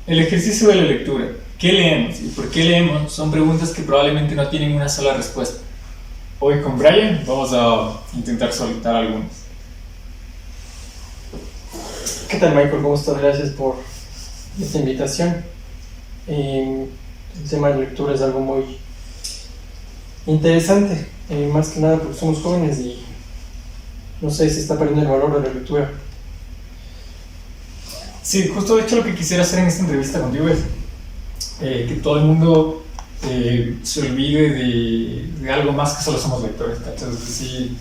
El ejercicio de la lectura. ¿Qué leemos y por qué leemos? Son preguntas que probablemente no tienen una sola respuesta. Hoy con Brian vamos a intentar soltar algunas. ¿Qué tal, Michael? ¿Cómo estás? Gracias por esta invitación. El tema de lectura es algo muy interesante, más que nada porque somos jóvenes y no sé si está perdiendo el valor de la lectura. Sí, justo de hecho lo que quisiera hacer en esta entrevista contigo es que todo el mundo se olvide de algo más que solo somos lectores, ¿cachai? Es decir,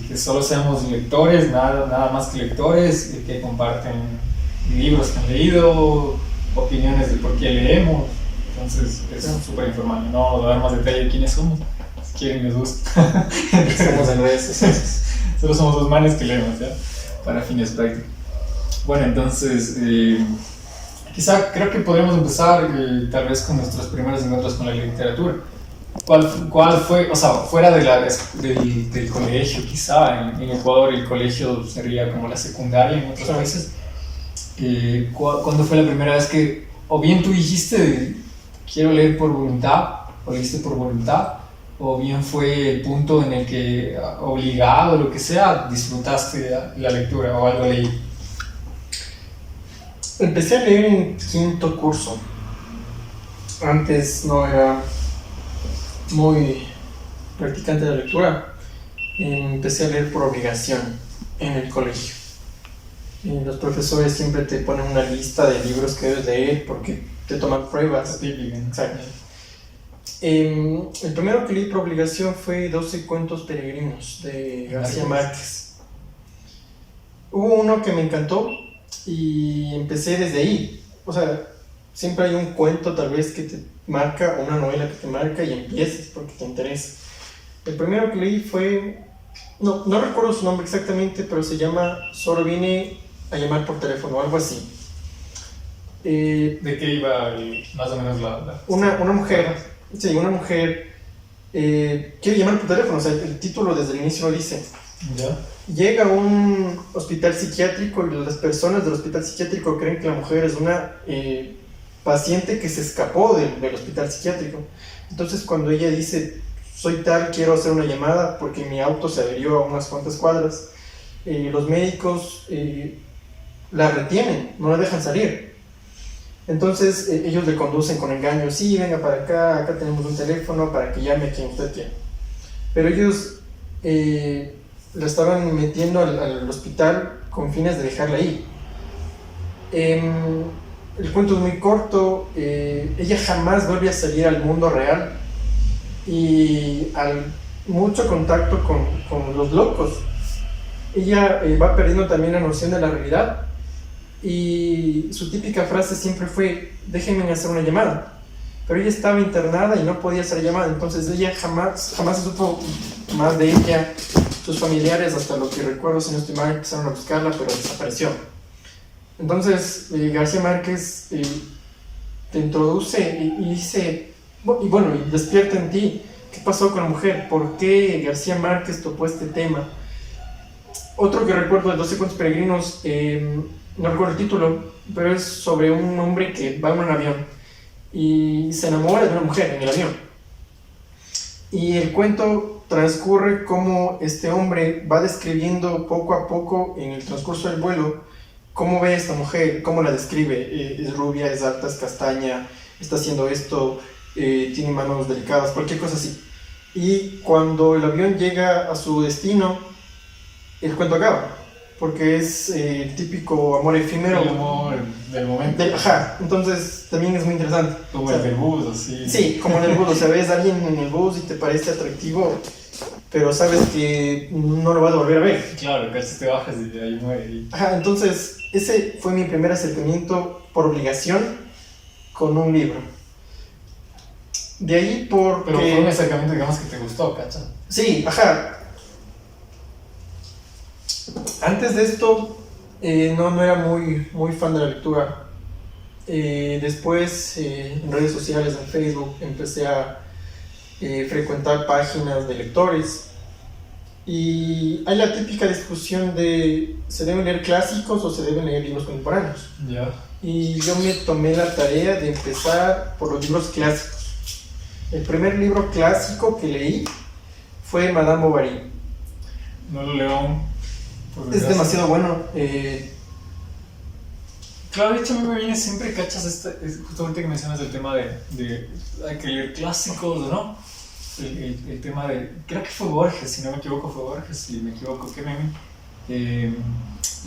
que solo seamos lectores, nada más que lectores, que comparten libros que han leído, opiniones de por qué leemos. Entonces es súper informal, no dar más detalle de quiénes somos, si quieren les gusta. Estamos en redes sociales. Solo somos dos manes que leemos, ¿ya? Para fines prácticos. Bueno, entonces, quizá creo que podemos empezar tal vez con nuestros primeros encuentros con la literatura. ¿Cuál fue, o sea, fuera del colegio, quizá en Ecuador el colegio sería como la secundaria en otros países? ¿Cuándo fue la primera vez que, o bien tú dijiste, quiero leer por voluntad, o leíste por voluntad, o bien fue el punto en el que, obligado, lo que sea, disfrutaste la lectura o algo leí? Empecé a leer en quinto curso. Antes no era muy practicante de la lectura. Empecé a leer por obligación en el colegio. Los profesores siempre te ponen una lista de libros que debes leer porque te toman pruebas. Exacto. El primero que leí por obligación fue 12 cuentos peregrinos de García Márquez. Hubo uno que me encantó y empecé desde ahí. O sea, siempre hay un cuento tal vez que te marca, una novela que te marca y empiezas porque te interesa. El primero que leí fue, no recuerdo su nombre exactamente, pero se llama Solo vine a llamar por teléfono o algo así. ¿De qué iba más o menos una mujer? Sí, una mujer quiere llamar por teléfono, o sea, el título desde el inicio lo dice. ¿Ya? Llega a un hospital psiquiátrico y las personas del hospital psiquiátrico creen que la mujer es una paciente que se escapó del hospital psiquiátrico. Entonces cuando ella dice, soy tal, quiero hacer una llamada porque mi auto se averió a unas cuantas cuadras, los médicos la retienen, no la dejan salir. Entonces ellos le conducen con engaño, sí, venga para acá tenemos un teléfono para que llame a quien usted quiera. Pero ellos la estaban metiendo al hospital con fines de dejarla ahí. El cuento es muy corto, ella jamás vuelve a salir al mundo real y al mucho contacto con los locos. Ella va perdiendo también la noción de la realidad. Y su típica frase siempre fue, déjenme hacer una llamada. Pero ella estaba internada y no podía hacer llamada, entonces ella jamás se supo más de ella. Sus familiares, hasta lo que recuerdo, si no estoy mal, empezaron a buscarla, pero desapareció. Entonces García Márquez te introduce y dice, y bueno, y despierta en ti, ¿qué pasó con la mujer? ¿Por qué García Márquez tocó este tema? Otro que recuerdo de 12 cuentos peregrinos, no recuerdo el título, pero es sobre un hombre que va en un avión y se enamora de una mujer en el avión. Y el cuento transcurre como este hombre va describiendo poco a poco en el transcurso del vuelo cómo ve a esta mujer, cómo la describe. Es rubia, es alta, es castaña, está haciendo esto, tiene manos delicadas, cualquier cosa así. Y cuando el avión llega a su destino, el cuento acaba. Porque es el típico amor efímero. El amor del momento. Ajá, entonces también es muy interesante. Como el del bus, así. Sí, como en el bus, o sea, ves a alguien en el bus y te parece atractivo, pero sabes que no lo vas a volver a ver. Claro, casi te bajas y ahí muere. Ajá, entonces ese fue mi primer acercamiento por obligación con un libro. De ahí porque... Pero fue un acercamiento, digamos, que te gustó, ¿cachai? Sí, ajá. Antes de esto no era muy fan de la lectura. Después en redes sociales, en Facebook, empecé a frecuentar páginas de lectores y hay la típica discusión de ¿se deben leer clásicos o se deben leer libros contemporáneos? Ya. y yo me tomé la tarea de empezar por los libros clásicos. El primer libro clásico que leí fue Madame Bovary. No lo leo aún. Es demasiado bueno. Claro, de hecho a mí me viene siempre, cachas, justamente que mencionas el tema de hay que leer clásicos, ¿no? El tema de, creo que fue Borges, si no me equivoco fue Borges, si me equivoco, qué meme.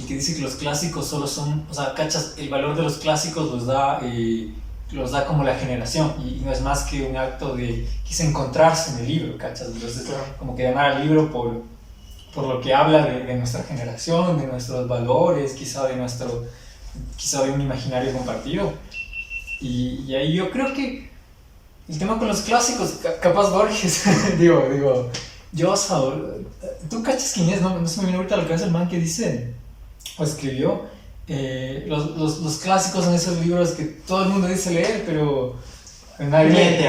Y que dice que los clásicos solo son, o sea, cachas, el valor de los clásicos los da como la generación y no es más que un acto de quizá encontrarse en el libro, cachas. Entonces, Claro. como que llamar al libro por lo que habla de nuestra generación, de nuestros valores, quizá de un imaginario compartido. Y ahí yo creo que el tema con los clásicos, capaz Borges, digo, yo, tú cachas quién es, no se me viene ahorita a la cabeza el man que dice, o escribió, los clásicos son esos libros que todo el mundo dice leer, pero nadie lee.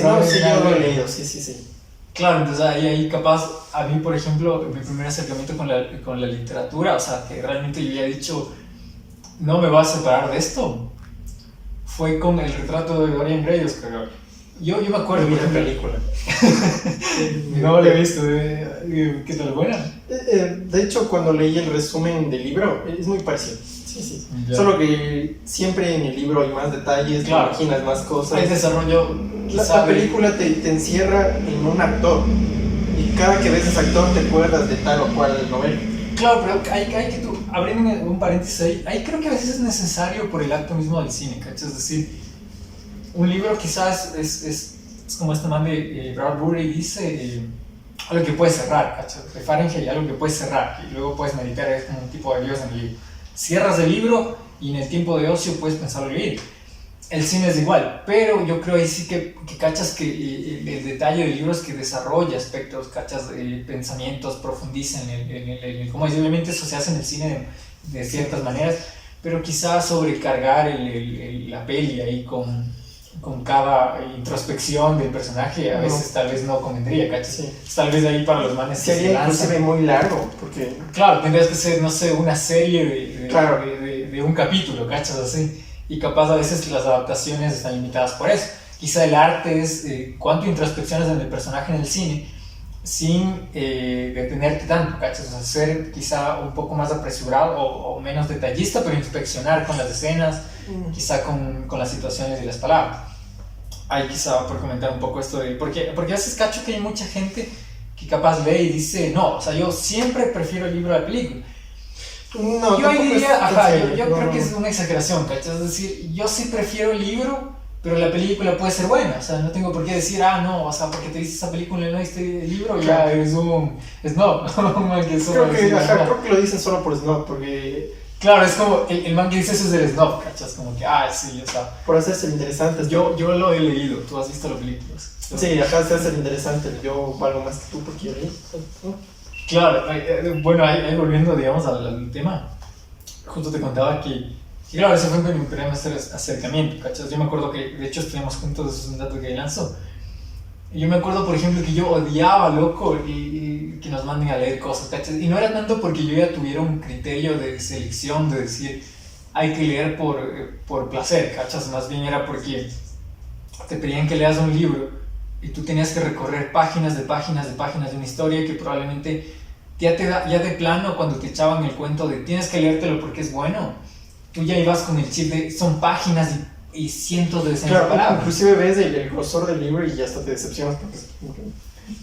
No, sí, yo lo he leído, sí. Claro, entonces ahí capaz, a mí por ejemplo, mi primer acercamiento con la literatura, o sea, que realmente yo había dicho, no me voy a separar de esto, fue con El retrato de Dorian Gray de Oscar Wilde. Yo me acuerdo de de la película. No la he visto, ¿qué tal buena? De hecho, cuando leí el resumen del libro, es muy parecido. Sí. Ya. Solo que siempre en el libro hay más detalles, Claro. te imaginas más cosas. Hay desarrollo. La película te encierra en un actor y cada que ves ese actor te acuerdas de tal o cual novela. Claro, pero hay que tú, abriendo un paréntesis ahí creo que a veces es necesario por el acto mismo del cine, ¿cachai? Es decir, un libro quizás es como este man de Bradbury dice, algo que puedes cerrar, ¿cachai? De Fahrenheit, algo que puedes cerrar y luego puedes meditar, es como un tipo de Dios en el libro. Cierras el libro y en el tiempo de ocio puedes pensarlo leer. El cine es igual, pero yo creo ahí sí que cachas que el detalle del libro es que desarrolla aspectos, cachas pensamientos, profundiza en el cómo obviamente eso se hace en el cine de ciertas maneras, pero quizás sobrecargar la peli ahí con cada introspección del personaje a veces tal vez no convendría, cachas. Sí. Tal vez ahí para los manes Sería inclusive muy largo, porque... Claro, tendrías que ser, no sé, una serie Claro. de un capítulo, cachas, así. Y capaz a veces las adaptaciones están limitadas por eso. Quizá el arte es cuánto introspecciones en el personaje en el cine sin detenerte tanto, ¿cachas? O sea, ser quizá un poco más apresurado o menos detallista, pero inspeccionar con las escenas, quizá con las situaciones y las palabras. Ahí quizá por comentar un poco esto de... Porque a veces cacho que hay mucha gente que capaz lee y dice, no, o sea, yo siempre prefiero el libro a la película. No, Yo ahí diría, yo no, creo que es una exageración, ¿cachai? Es decir, yo sí prefiero el libro, pero la película puede ser buena, o sea, no tengo por qué decir, no, o sea, porque te viste esa película y no viste el libro, ya eres un snob. Creo que lo dicen solo por snob, porque... Claro, es como, el man que dice eso es del snob, ¿cachai? Es como que, sí, o sea... Por hacerse el interesante. Yo lo he leído, tú has visto las películas. Sí, se hace el interesante, yo valgo más que tú porque yo leí. Claro, bueno, ahí volviendo, digamos, al tema, justo te contaba que claro, ese fue mi primer acercamiento, ¿cachas? Yo me acuerdo que, de hecho, estudiamos juntos, eso es un dato que lanzó. Y yo me acuerdo, por ejemplo, que yo odiaba, loco, y que nos manden a leer cosas, ¿cachas? Y no era tanto porque yo ya tuviera un criterio de selección, de decir, hay que leer por placer, ¿cachas? Más bien era porque te pedían que leas un libro y tú tenías que recorrer páginas de una historia que probablemente ya de plano, cuando te echaban el cuento de tienes que leértelo porque es bueno, tú ya ibas con el chip de son páginas y cientos de decenas de palabras. Inclusive ves el grosor del libro y ya hasta te decepcionas porque...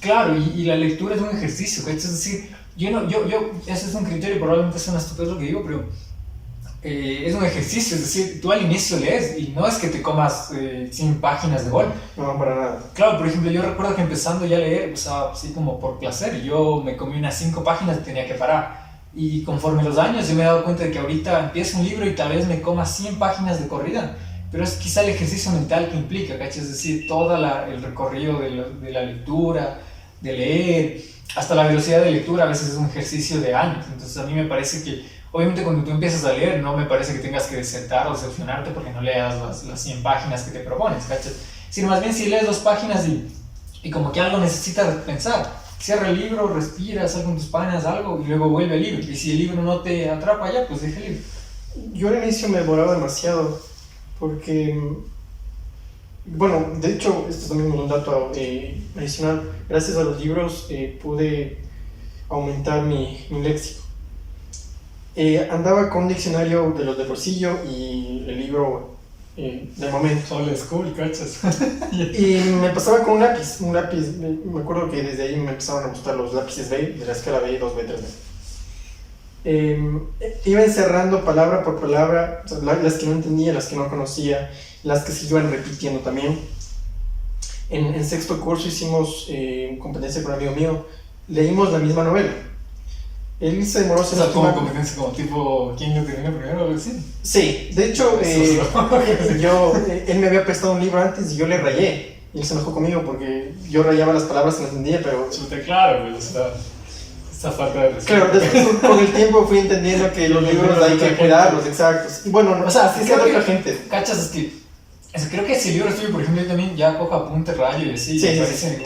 Claro, y la lectura es un ejercicio, ¿cachai? Es decir, ese es un criterio, probablemente es una estupidez lo que digo, pero es un ejercicio, es decir, tú al inicio lees y no es que te comas 100 páginas de golpe. No, para nada. Claro, por ejemplo, yo recuerdo que empezando ya a leer, o sea, así como por placer, yo me comí unas 5 páginas y tenía que parar. Y conforme los años yo me he dado cuenta de que ahorita empiezo un libro y tal vez me coma 100 páginas de corrida, pero es quizá el ejercicio mental que implica, ¿cachai? Es decir, todo el recorrido de la lectura, de leer, hasta la velocidad de lectura a veces es un ejercicio de años. Entonces a mí me parece que, obviamente cuando tú empiezas a leer, no me parece que tengas que desertar o decepcionarte porque no leas las 100 páginas que te propones, ¿cachai? Sino más bien si lees 2 páginas y como que algo necesitas pensar, cierra el libro, respira, sal con tus panas, algo y luego vuelve al libro. Y si el libro no te atrapa ya, pues deja el libro. Yo al inicio me demoraba demasiado porque, bueno, de hecho, esto es también un dato adicional. Gracias a los libros pude aumentar mi léxico. Andaba con un diccionario de los de bolsillo y el libro de momento. Old school, cachas. Y me pasaba con un lápiz, me acuerdo que desde ahí me empezaron a gustar los lápices B, de la escala B, 2B, 3B. Iba encerrando palabra por palabra, o sea, las que no entendía, las que no conocía, las que se iban repitiendo también. En sexto curso hicimos competencia con un amigo mío, leímos la misma novela. Él se demoró... O sea, como competencia, como tipo, ¿quién lo termina primero o algo así? Sí, de hecho, él me había prestado un libro antes y yo le rayé. Y él se enojó conmigo porque yo rayaba las palabras que no entendía, pero... Chuta, claro, pues, esa falta de respeto. Claro, después con el tiempo fui entendiendo que los libros hay que cuidarlos, exactos. Y bueno, o sea, es que hay otra gente. Cachas, es que creo que si el libro es tuyo, por ejemplo, yo también ya cojo apunte, rayo y así, sí, me parece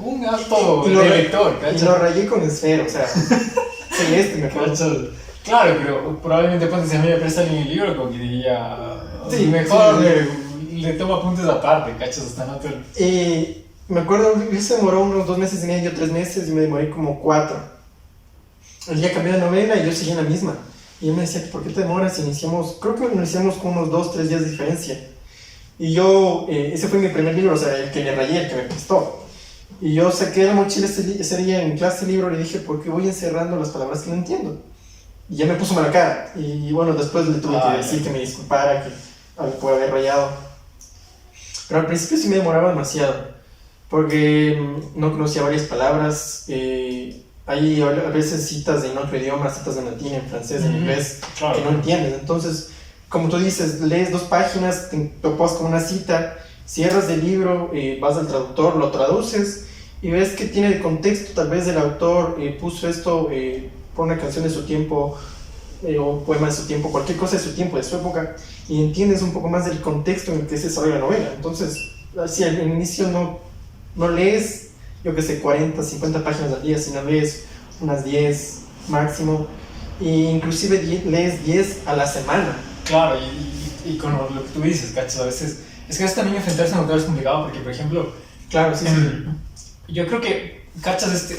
un acto de lector, ¿cachas? Y lo rayé con esfero, o sea, celeste me acuerdo. ¿Cachas? Claro, pero probablemente si a mí me prestan el libro, como que diría, sí, mejor le tomo apuntes aparte, ¿cachas? Hasta no te... me acuerdo, él se demoró unos 2 meses y medio, 3 meses, y me demoré como 4. Él ya cambió de novela y yo seguía en la misma. Y él me decía, ¿por qué te demoras? Creo que iniciamos con unos 2-3 días de diferencia. Y yo, ese fue mi primer libro, o sea, el que le rayé, el que me prestó. Y yo saqué de la mochila ese día en clase el libro y le dije, ¿por qué voy encerrando las palabras que no entiendo? Y ya me puso mala cara. Y bueno, después le tuve que decir que me disculpara, que puede haber rayado. Pero al principio sí me demoraba demasiado, porque no conocía varias palabras. Hay a veces citas en otro idioma, citas en latín, en francés, en inglés, claro, que no entiendes. Entonces, como tú dices, lees 2 páginas, te topas con una cita, cierras el libro, vas al traductor, lo traduces y ves que tiene el contexto, tal vez el autor puso esto por una canción de su tiempo, o poema de su tiempo, cualquier cosa de su tiempo, de su época, y entiendes un poco más del contexto en el que se desarrolla la novela. Entonces, si al inicio no lees, yo que sé, 40, 50 páginas al día, sino lees unas 10 máximo, e inclusive lees 10 a la semana. Claro, y con lo que tú dices, cachas, a veces... Es que también enfrentarse a un autor es complicado porque, por ejemplo... Claro, sí. Yo creo que, cachas,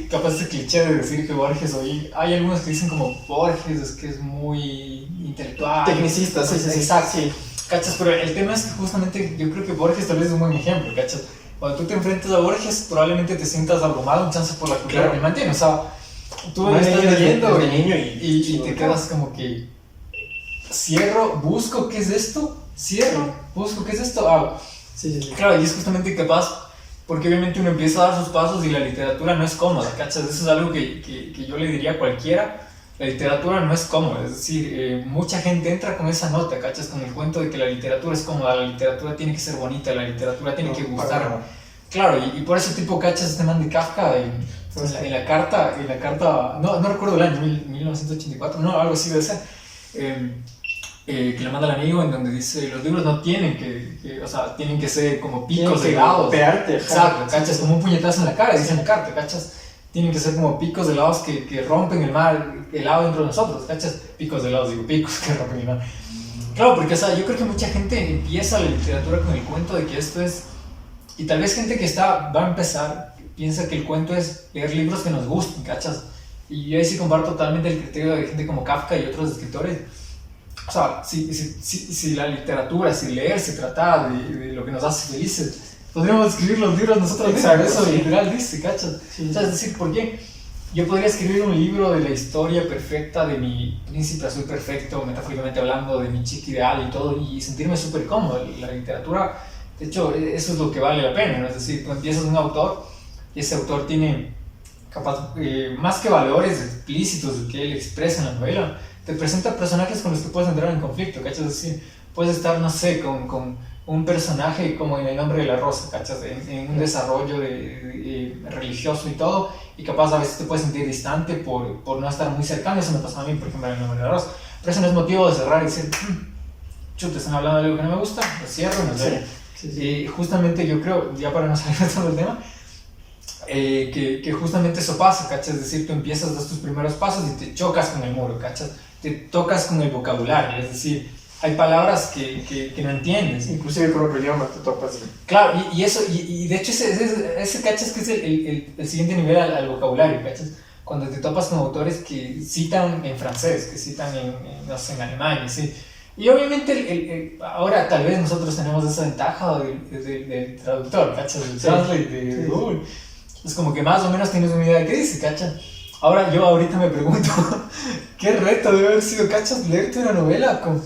capaz este cliché de decir que Borges, hay algunos que dicen como Borges es que es muy intelectual. Tecnicista, sí. Exacto. Sí. Cachas, pero el tema es que justamente yo creo que Borges tal vez es un buen ejemplo, cachas. Cuando tú te enfrentas a Borges, probablemente te sientas abrumado, un chance por la cultura que él mantiene. O sea, tú estás leyendo de niño y te quedas como que... Cierro, busco qué es esto, busco qué es esto. Sí. Claro, y es justamente capaz, porque obviamente uno empieza a dar sus pasos y la literatura no es cómoda, ¿cachas? Eso es algo que yo le diría a cualquiera. La literatura no es cómoda, es decir, mucha gente entra con esa nota, ¿cachas? Con el cuento de que la literatura es cómoda, la literatura tiene que ser bonita, la literatura tiene que gustar. Claro, y por eso tipo, ¿cachas? Este man de Kafka en la carta, no recuerdo el año, 1984, no, algo así debe ser. Que le manda al amigo en donde dice los libros no tienen o sea, tienen que ser como picos de helados. Exacto, ¿cachas? Como un puñetazo en la cara, dice en la carta, ¿cachas? Tienen que ser como picos de helados que rompen el mar helado dentro de nosotros, ¿cachas? Picos de helados, digo, picos que rompen el mar. Claro, porque o sea, yo creo que mucha gente empieza la literatura con el cuento de que esto es... Y tal vez gente que va a empezar, piensa que el cuento es leer libros que nos gusten, ¿cachas? Y yo ahí sí comparto totalmente el criterio de gente como Kafka y otros escritores. O sea, si la literatura, si leer se trata de lo que nos hace felices, podríamos escribir los libros nosotros mismos. Eso literal dice, ¿cachas? Sí. O sea, es decir, ¿por qué? Yo podría escribir un libro de la historia perfecta de mi príncipe azul perfecto, metafóricamente hablando, de mi chica ideal y todo, y sentirme súper cómodo. La literatura, de hecho, eso es lo que vale la pena, ¿no? Es decir, tú empiezas un autor y ese autor tiene capaz, más que valores explícitos que él expresa en la novela, te presenta personajes con los que puedes entrar en conflicto, ¿cachas? Es decir, puedes estar, no sé, con un personaje como en El nombre de la rosa, ¿cachas? En un desarrollo religioso y todo, y capaz a veces te puedes sentir distante por no estar muy cercano. Eso me pasó a mí, por ejemplo, en El nombre de la rosa. Pero eso no es motivo de cerrar y decir, chuta, están hablando de algo que no me gusta, lo cierro, no sé. Sí. Y justamente yo creo, ya para no salir de todo el tema, que justamente eso pasa, ¿cachas? Es decir, tú empiezas, das tus primeros pasos y te chocas con el muro, ¿cachas? Te tocas con el vocabulario, es decir, hay palabras que no entiendes. Inclusive con otro idioma te topas. Claro, y eso, y de hecho ese ¿cachas? Que es el siguiente nivel al vocabulario, ¿cachas? Cuando te topas con autores que citan en francés, que citan no sé, en alemán, ¿sí? Y obviamente ahora tal vez nosotros tenemos esa ventaja del traductor, ¿cachas? Del translate de Google. Es como que más o menos tienes una idea de qué dice, ¿cachas? Ahora yo ahorita me pregunto, ¿qué reto debe haber sido, ¿cachas? Leerte una novela con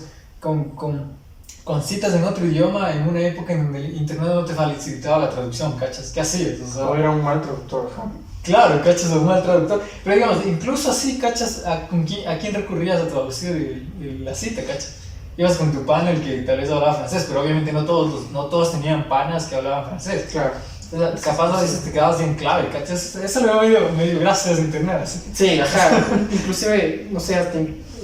citas en otro idioma en una época en donde el internet no te facilitaba la traducción, ¿cachas? ¿Qué hacías? O sea, O era un mal traductor. claro, ¿cachas? O un mal traductor. Pero digamos, incluso así, ¿cachas? ¿A quién recurrías a traducir la cita, ¿cachas? Ibas con tu pana, el que tal vez hablaba francés, pero obviamente no todos tenían panas que hablaban francés. Claro. Entonces, capaz a veces te quedabas sin clave, ¿cachas? Eso lo veo medio gracias a internet, así. Sí, ajá. Inclusive, no sé, hasta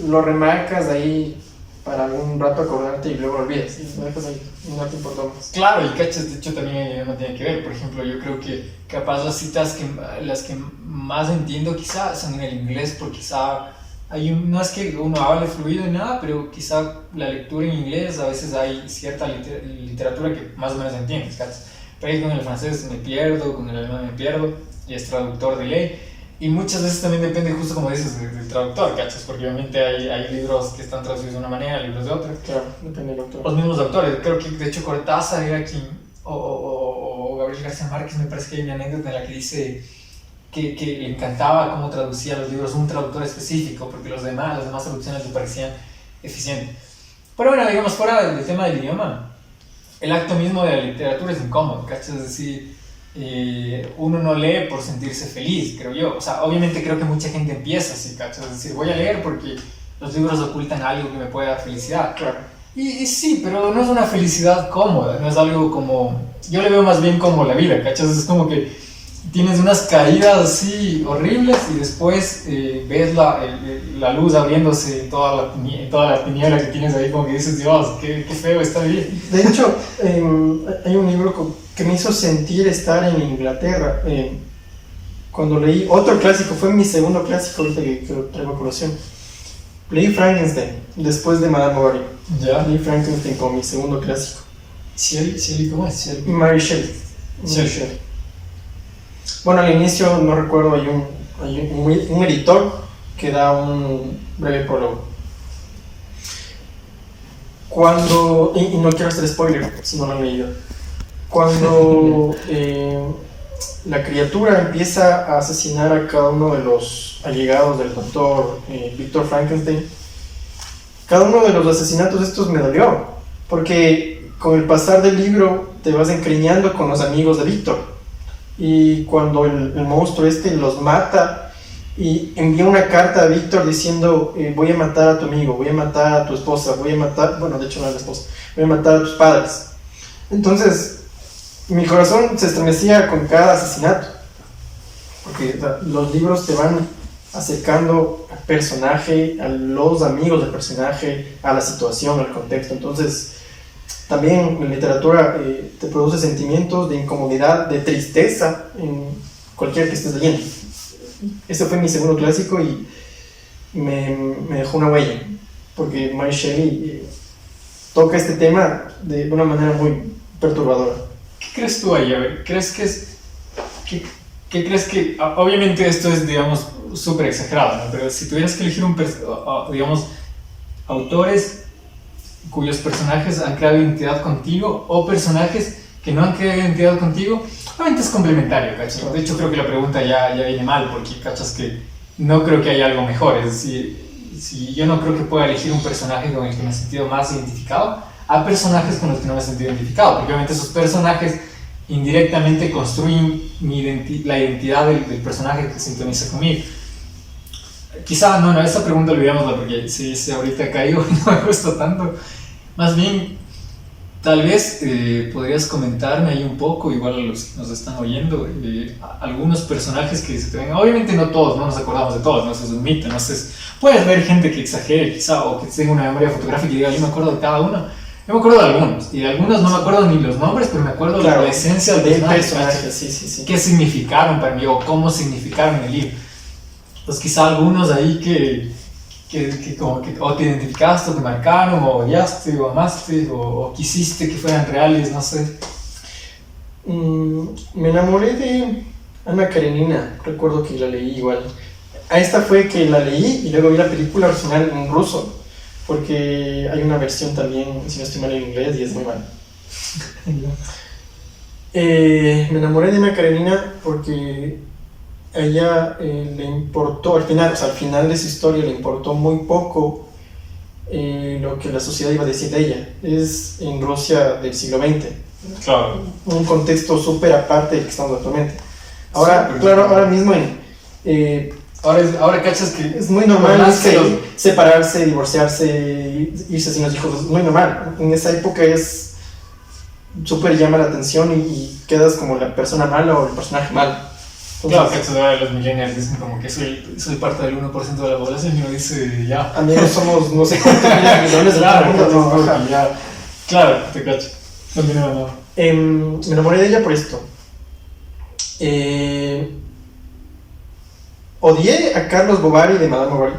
lo remarcas ahí para algún rato acordarte y luego lo olvidas. Y lo dejas ahí y no te importó más. Claro, y cachas, de hecho también no tiene que ver. Por ejemplo, yo creo que capaz las citas las que más entiendo quizá son en el inglés, porque quizá no es que uno hable fluido ni nada, pero quizá la lectura en inglés a veces hay cierta literatura que más o menos entiendes, ¿cachas? Pero ahí con el francés me pierdo, con el alemán me pierdo, y es traductor de ley. Y muchas veces también depende, justo como dices, del traductor, ¿cachas? Porque obviamente hay libros que están traducidos de una manera, libros de otra. Claro, depende del autor. Los mismos autores, creo que de hecho Cortázar era quien, o Gabriel García Márquez, me parece que hay una anécdota en la que dice que le encantaba cómo traducía los libros un traductor específico, porque las demás traducciones le parecían eficientes. Pero bueno, digamos, fuera del tema del idioma, el acto mismo de la literatura es incómodo, ¿cachas? Es decir, uno no lee por sentirse feliz, creo yo. O sea, obviamente creo que mucha gente empieza así, ¿cachas? Es decir, voy a leer porque los libros ocultan algo que me puede dar felicidad. Claro. Y sí, pero no es una felicidad cómoda, no es algo como... Yo le veo más bien como la vida, ¿cachas? Es como que tienes unas caídas así horribles y después ves la luz abriéndose en toda la tiniebla que tienes ahí, como que dices, Dios, qué feo está bien. De hecho, hay un libro que me hizo sentir estar en Inglaterra. Cuando leí otro clásico, fue mi segundo clásico, ahorita que lo traigo a colación. Leí Frankenstein, después de Madame Bovary. ¿Ya? Leí Frankenstein como mi segundo clásico. Shelley, ¿cómo es? Shelley. Mary Shelley. Shelley. Bueno, al inicio, no recuerdo, hay un editor que da un breve prólogo. Y no quiero hacer spoiler si no lo han leído. Cuando la criatura empieza a asesinar a cada uno de los allegados del doctor Victor Frankenstein, cada uno de los asesinatos estos me dolió, porque con el pasar del libro te vas encariñando con los amigos de Victor. Y cuando el monstruo los mata y envía una carta a Víctor diciendo voy a matar a tu amigo, voy a matar a tu esposa, voy a matar, bueno, de hecho no a la esposa, voy a matar a tus padres. Entonces mi corazón se estremecía con cada asesinato, porque los libros te van acercando al personaje, a los amigos del personaje, a la situación, al contexto. Entonces también la literatura te produce sentimientos de incomodidad, de tristeza en cualquier que estés leyendo. Ese fue mi segundo clásico y me dejó una huella, porque Mary Shelley toca este tema de una manera muy perturbadora. ¿Qué crees tú ahí? A ver, ¿crees que es... ¿Qué crees que...? Obviamente esto es, digamos, súper exagerado, ¿no? Pero si tuvieras que elegir digamos, autores cuyos personajes han creado identidad contigo o personajes que no han creado identidad contigo, obviamente es complementario, ¿cachai? De hecho creo que la pregunta ya viene mal, porque cachas que no creo que haya algo mejor. Es decir, si yo no creo que pueda elegir un personaje con el que me he sentido más identificado a personajes con los que no me he sentido identificado, porque obviamente esos personajes indirectamente construyen la identidad del personaje que sintoniza conmigo. Quizá, no, esa pregunta olvidémosla porque si ahorita caigo y no me cuesta tanto. Más bien, tal vez podrías comentarme ahí un poco, igual a los que nos están oyendo, algunos personajes que se te vengan. Obviamente no todos, no nos acordamos de todos, no eso es un mito, no sé. Puedes ver gente que exagere quizá o que tenga una memoria fotográfica y diga, yo me acuerdo de cada uno. Yo me acuerdo de algunos, y de algunos no me acuerdo ni los nombres, pero me acuerdo de la esencia del personaje. Sí. ¿Qué significaron para mí o cómo significaron en el libro? Pues quizá algunos ahí que como que o te identificaste, o te marcaron, o odiaste, o amaste, o quisiste que fueran reales, no sé. Me enamoré de Ana Karenina, recuerdo que la leí igual. A esta fue que la leí y luego vi la película original en ruso, porque hay una versión también, si no estoy mal, en inglés y es muy mala. Me enamoré de Ana Karenina porque a ella le importó, al final de su historia le importó muy poco lo que la sociedad iba a decir de ella. Es en Rusia del siglo XX. Claro. Un contexto súper aparte del que estamos actualmente. Ahora, sí, claro, ahora mismo ahora cachas que es muy normal separarse, divorciarse, irse sin los hijos, es muy normal. En esa época es súper llama la atención y quedas como la persona mala o el personaje malo. Entonces, claro, cachas, ahora los millennials dicen como que soy parte del 1% de la población y uno dice ya. Amigos, somos no sé cuántos millones de claro, mundo, ya. Claro, te cacho. Continúa, no. Me enamoré de ella por esto. Odié a Carlos Bovary de Madame Bovary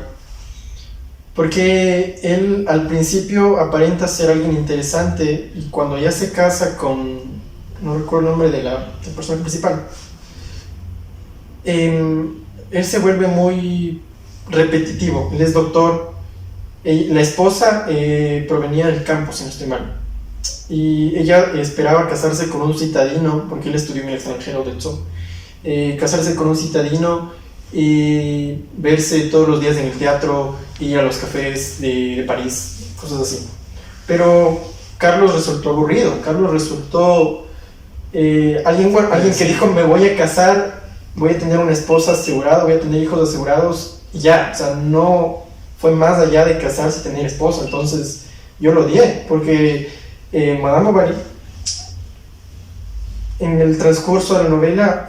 porque él al principio aparenta ser alguien interesante y cuando ya se casa con, no recuerdo el nombre del personaje principal, él se vuelve muy repetitivo. Él es doctor, la esposa provenía del campo, si no estoy mal, y ella esperaba casarse con un citadino porque él estudió en el extranjero, de hecho. Casarse con un citadino y verse todos los días en el teatro, ir a los cafés de París, cosas así. Pero Carlos resultó aburrido. Carlos resultó alguien que dijo: me voy a casar, voy a tener una esposa asegurada, voy a tener hijos asegurados y ya. O sea, no fue más allá de casarse y tener esposa. Entonces yo lo odié porque Madame Bovary, en el transcurso de la novela,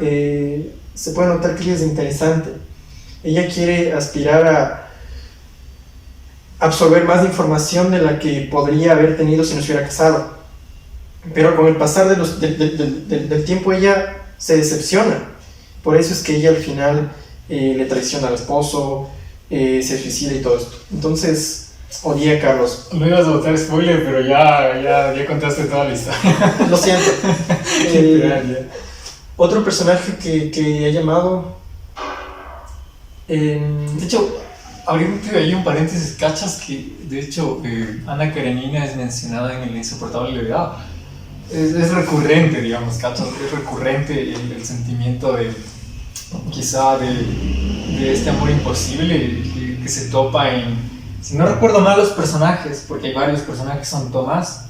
se puede notar que ella es interesante. Ella quiere aspirar a absorber más información de la que podría haber tenido si no se hubiera casado. Pero con el pasar del tiempo ella se decepciona. Por eso es que ella al final le traiciona al esposo, se suicida y todo esto. Entonces, odié a Carlos. No ibas a botar spoiler, pero ya contaste toda la historia. Lo siento. Otro personaje que he llamado... de hecho, abriendo ahí un paréntesis, cachas que de hecho Ana Karenina es mencionada en El insoportable levedad. Es recurrente, digamos, cachas, es recurrente el sentimiento quizá de este amor imposible que se topa en, si no recuerdo mal los personajes, porque hay varios personajes, son Tomás,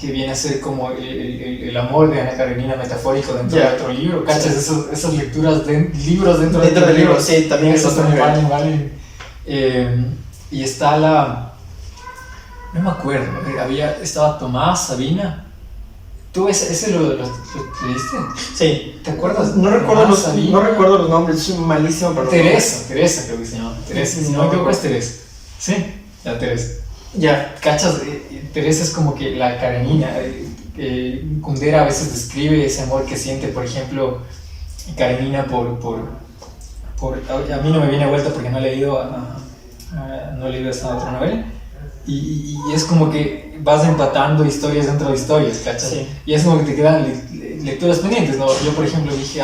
que viene a ser como el amor de Ana Karenina metafórico dentro de otro libro. ¿Cachas? Sí. Esas lecturas de libros dentro del libro, sí, también esas también valen. Y está no me acuerdo, estaba Tomás, Sabina. ¿Tú ese lo leíste? Sí. ¿Te acuerdas? No recuerdo los nombres, soy malísimo para Teresa creo que se llama. Teresa, si no me equivoco es Teresa. Sí, ya Teresa. Ya. ¿Cachas? Teresa es como que la Karenina. Kundera a veces describe ese amor que siente, por ejemplo, Karenina a mí no me viene a vuelta porque no he leído esta otra novela. Y es como que vas empatando historias dentro de historias, ¿cachas? Sí. Y es como que te quedan lecturas pendientes, ¿no? Yo, por ejemplo, dije,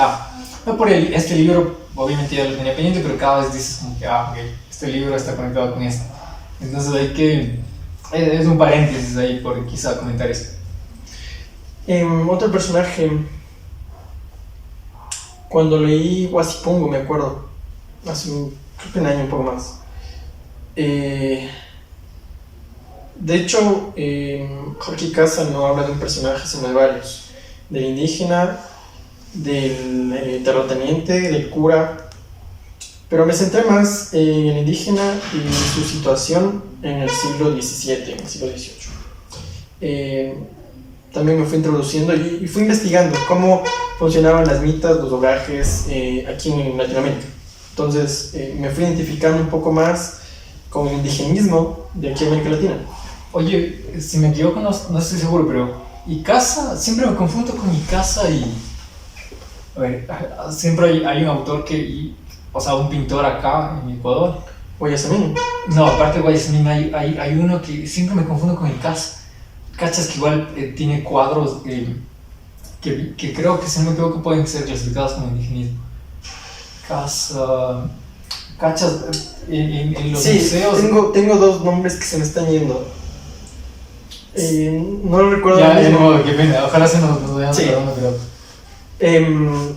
no por este libro, obviamente ya lo tenía pendiente, pero cada vez dices como que, ok, este libro está conectado con este. Entonces es un paréntesis ahí por quizá comentar eso. Otro personaje, cuando leí Huasipungo, me acuerdo, hace creo que un año, un poco más. De hecho, Jorge Casa no habla de un personaje, sino de varios: del indígena, del terrateniente, del cura. Pero me centré más en el indígena y su situación en el siglo XVII, en el siglo XVIII. También me fui introduciendo y fui investigando cómo funcionaban las mitas, los doblajes aquí en Latinoamérica. Entonces me fui identificando un poco más con el indigenismo de aquí en América Latina. Oye, si me equivoco no estoy seguro, pero Icaza, siempre me confundo con Icaza y... A ver, siempre hay un autor o sea, un pintor acá en Ecuador. Guayasamín. No, aparte de Guayasamín hay uno que siempre me confundo con Icaza. Cachas que igual tiene cuadros que creo que si no me equivoco pueden ser clasificados como indigenismo. Casa... Cachas, en los Sí, museos... tengo dos nombres que se me están yendo. No lo recuerdo. Ya, no, qué pena, ojalá se nos vayan Sí. acordando, pero...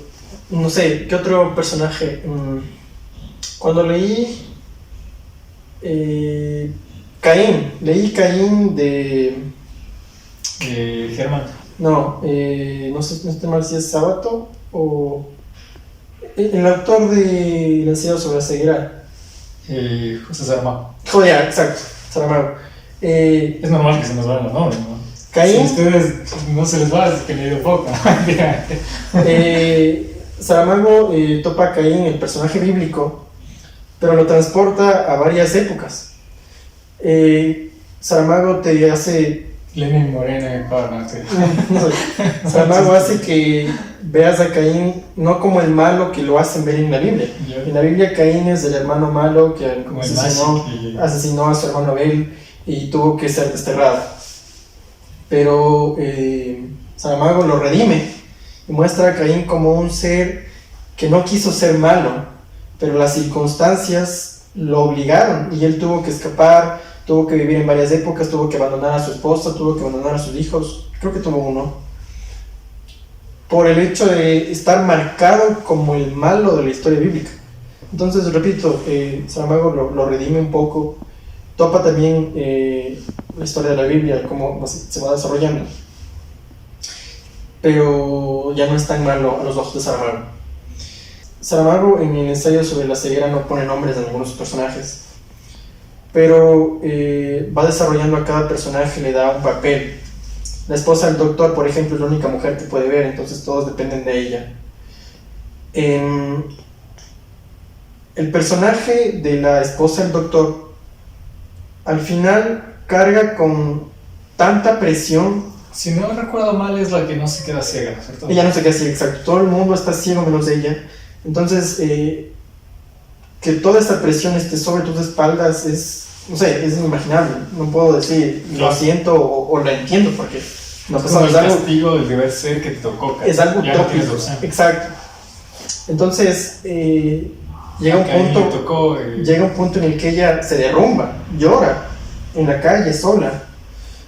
No sé, ¿qué otro personaje? Cuando leí leí Caín de... Germán. No sé, no estoy mal si es Sábato o... El autor de El ensayo sobre la ceguera. José Saramago. Joder, exacto, Saramago. Es normal que se nos vayan los nombres, ¿no? Caín. Si a ustedes no se les va, es que le dio poco. Saramago topa a Caín, el personaje bíblico, pero lo transporta a varias épocas. Saramago te hace... Lenin Morena, no sé. No sé. Saramago hace que veas a Caín no como el malo que lo hacen ver en la Biblia. En la Biblia Caín es el hermano malo que Como el asesinó a su hermano Abel y tuvo que ser desterrado. Pero Saramago lo redime y muestra a Caín como un ser que no quiso ser malo, pero las circunstancias lo obligaron y él tuvo que escapar, tuvo que vivir en varias épocas, tuvo que abandonar a su esposa, tuvo que abandonar a sus hijos, creo que tuvo uno, por el hecho de estar marcado como el malo de la historia bíblica. Entonces, repito, Saramago lo redime un poco, topa también la historia de la Biblia, cómo se va desarrollando, pero ya no es tan malo a los ojos de Saramago. Saramago en el ensayo sobre la ceguera no pone nombres de ninguno de sus personajes, pero va desarrollando a cada personaje, le da un papel. La esposa del doctor, por ejemplo, es la única mujer que puede ver, entonces todos dependen de ella. El personaje de la esposa del doctor al final carga con tanta presión. Si no recuerdo mal, es la que no se queda ciega, ¿cierto? Ella no se queda ciega, exacto. Todo el mundo está ciego menos ella. Entonces, que toda esta presión esté sobre tus espaldas es, no sé, es inimaginable. No puedo decir, lo siento o lo entiendo, porque no es como el castigo del deber ser que te tocó. Es algo ya utópico. No tienes exacto. Entonces, llega un punto en el que ella se derrumba, llora en la calle sola,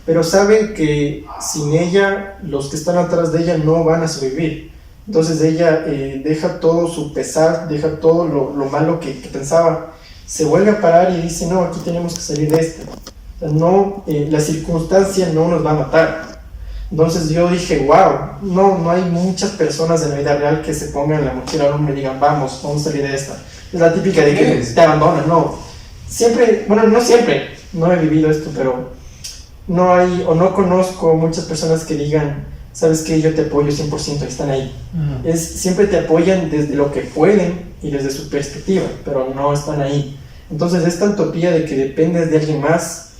pero sabe que sin ella los que están atrás de ella no van a sobrevivir. Entonces ella deja todo su pesar, deja todo lo malo que pensaba, se vuelve a parar y dice, no, aquí tenemos que salir de esto. O sea, no, la circunstancia no nos va a matar. Entonces yo dije, wow, no hay muchas personas en la vida real que se pongan la mochila al hombro y digan, vamos a salir de esta. Es la típica de que te abandonan, no. Siempre, bueno, no siempre, no he vivido esto, pero no hay, o no conozco muchas personas que digan, sabes que yo te apoyo 100%, están ahí. Siempre te apoyan desde lo que pueden y desde su perspectiva, pero no están ahí. Entonces esta utopía de que dependes de alguien más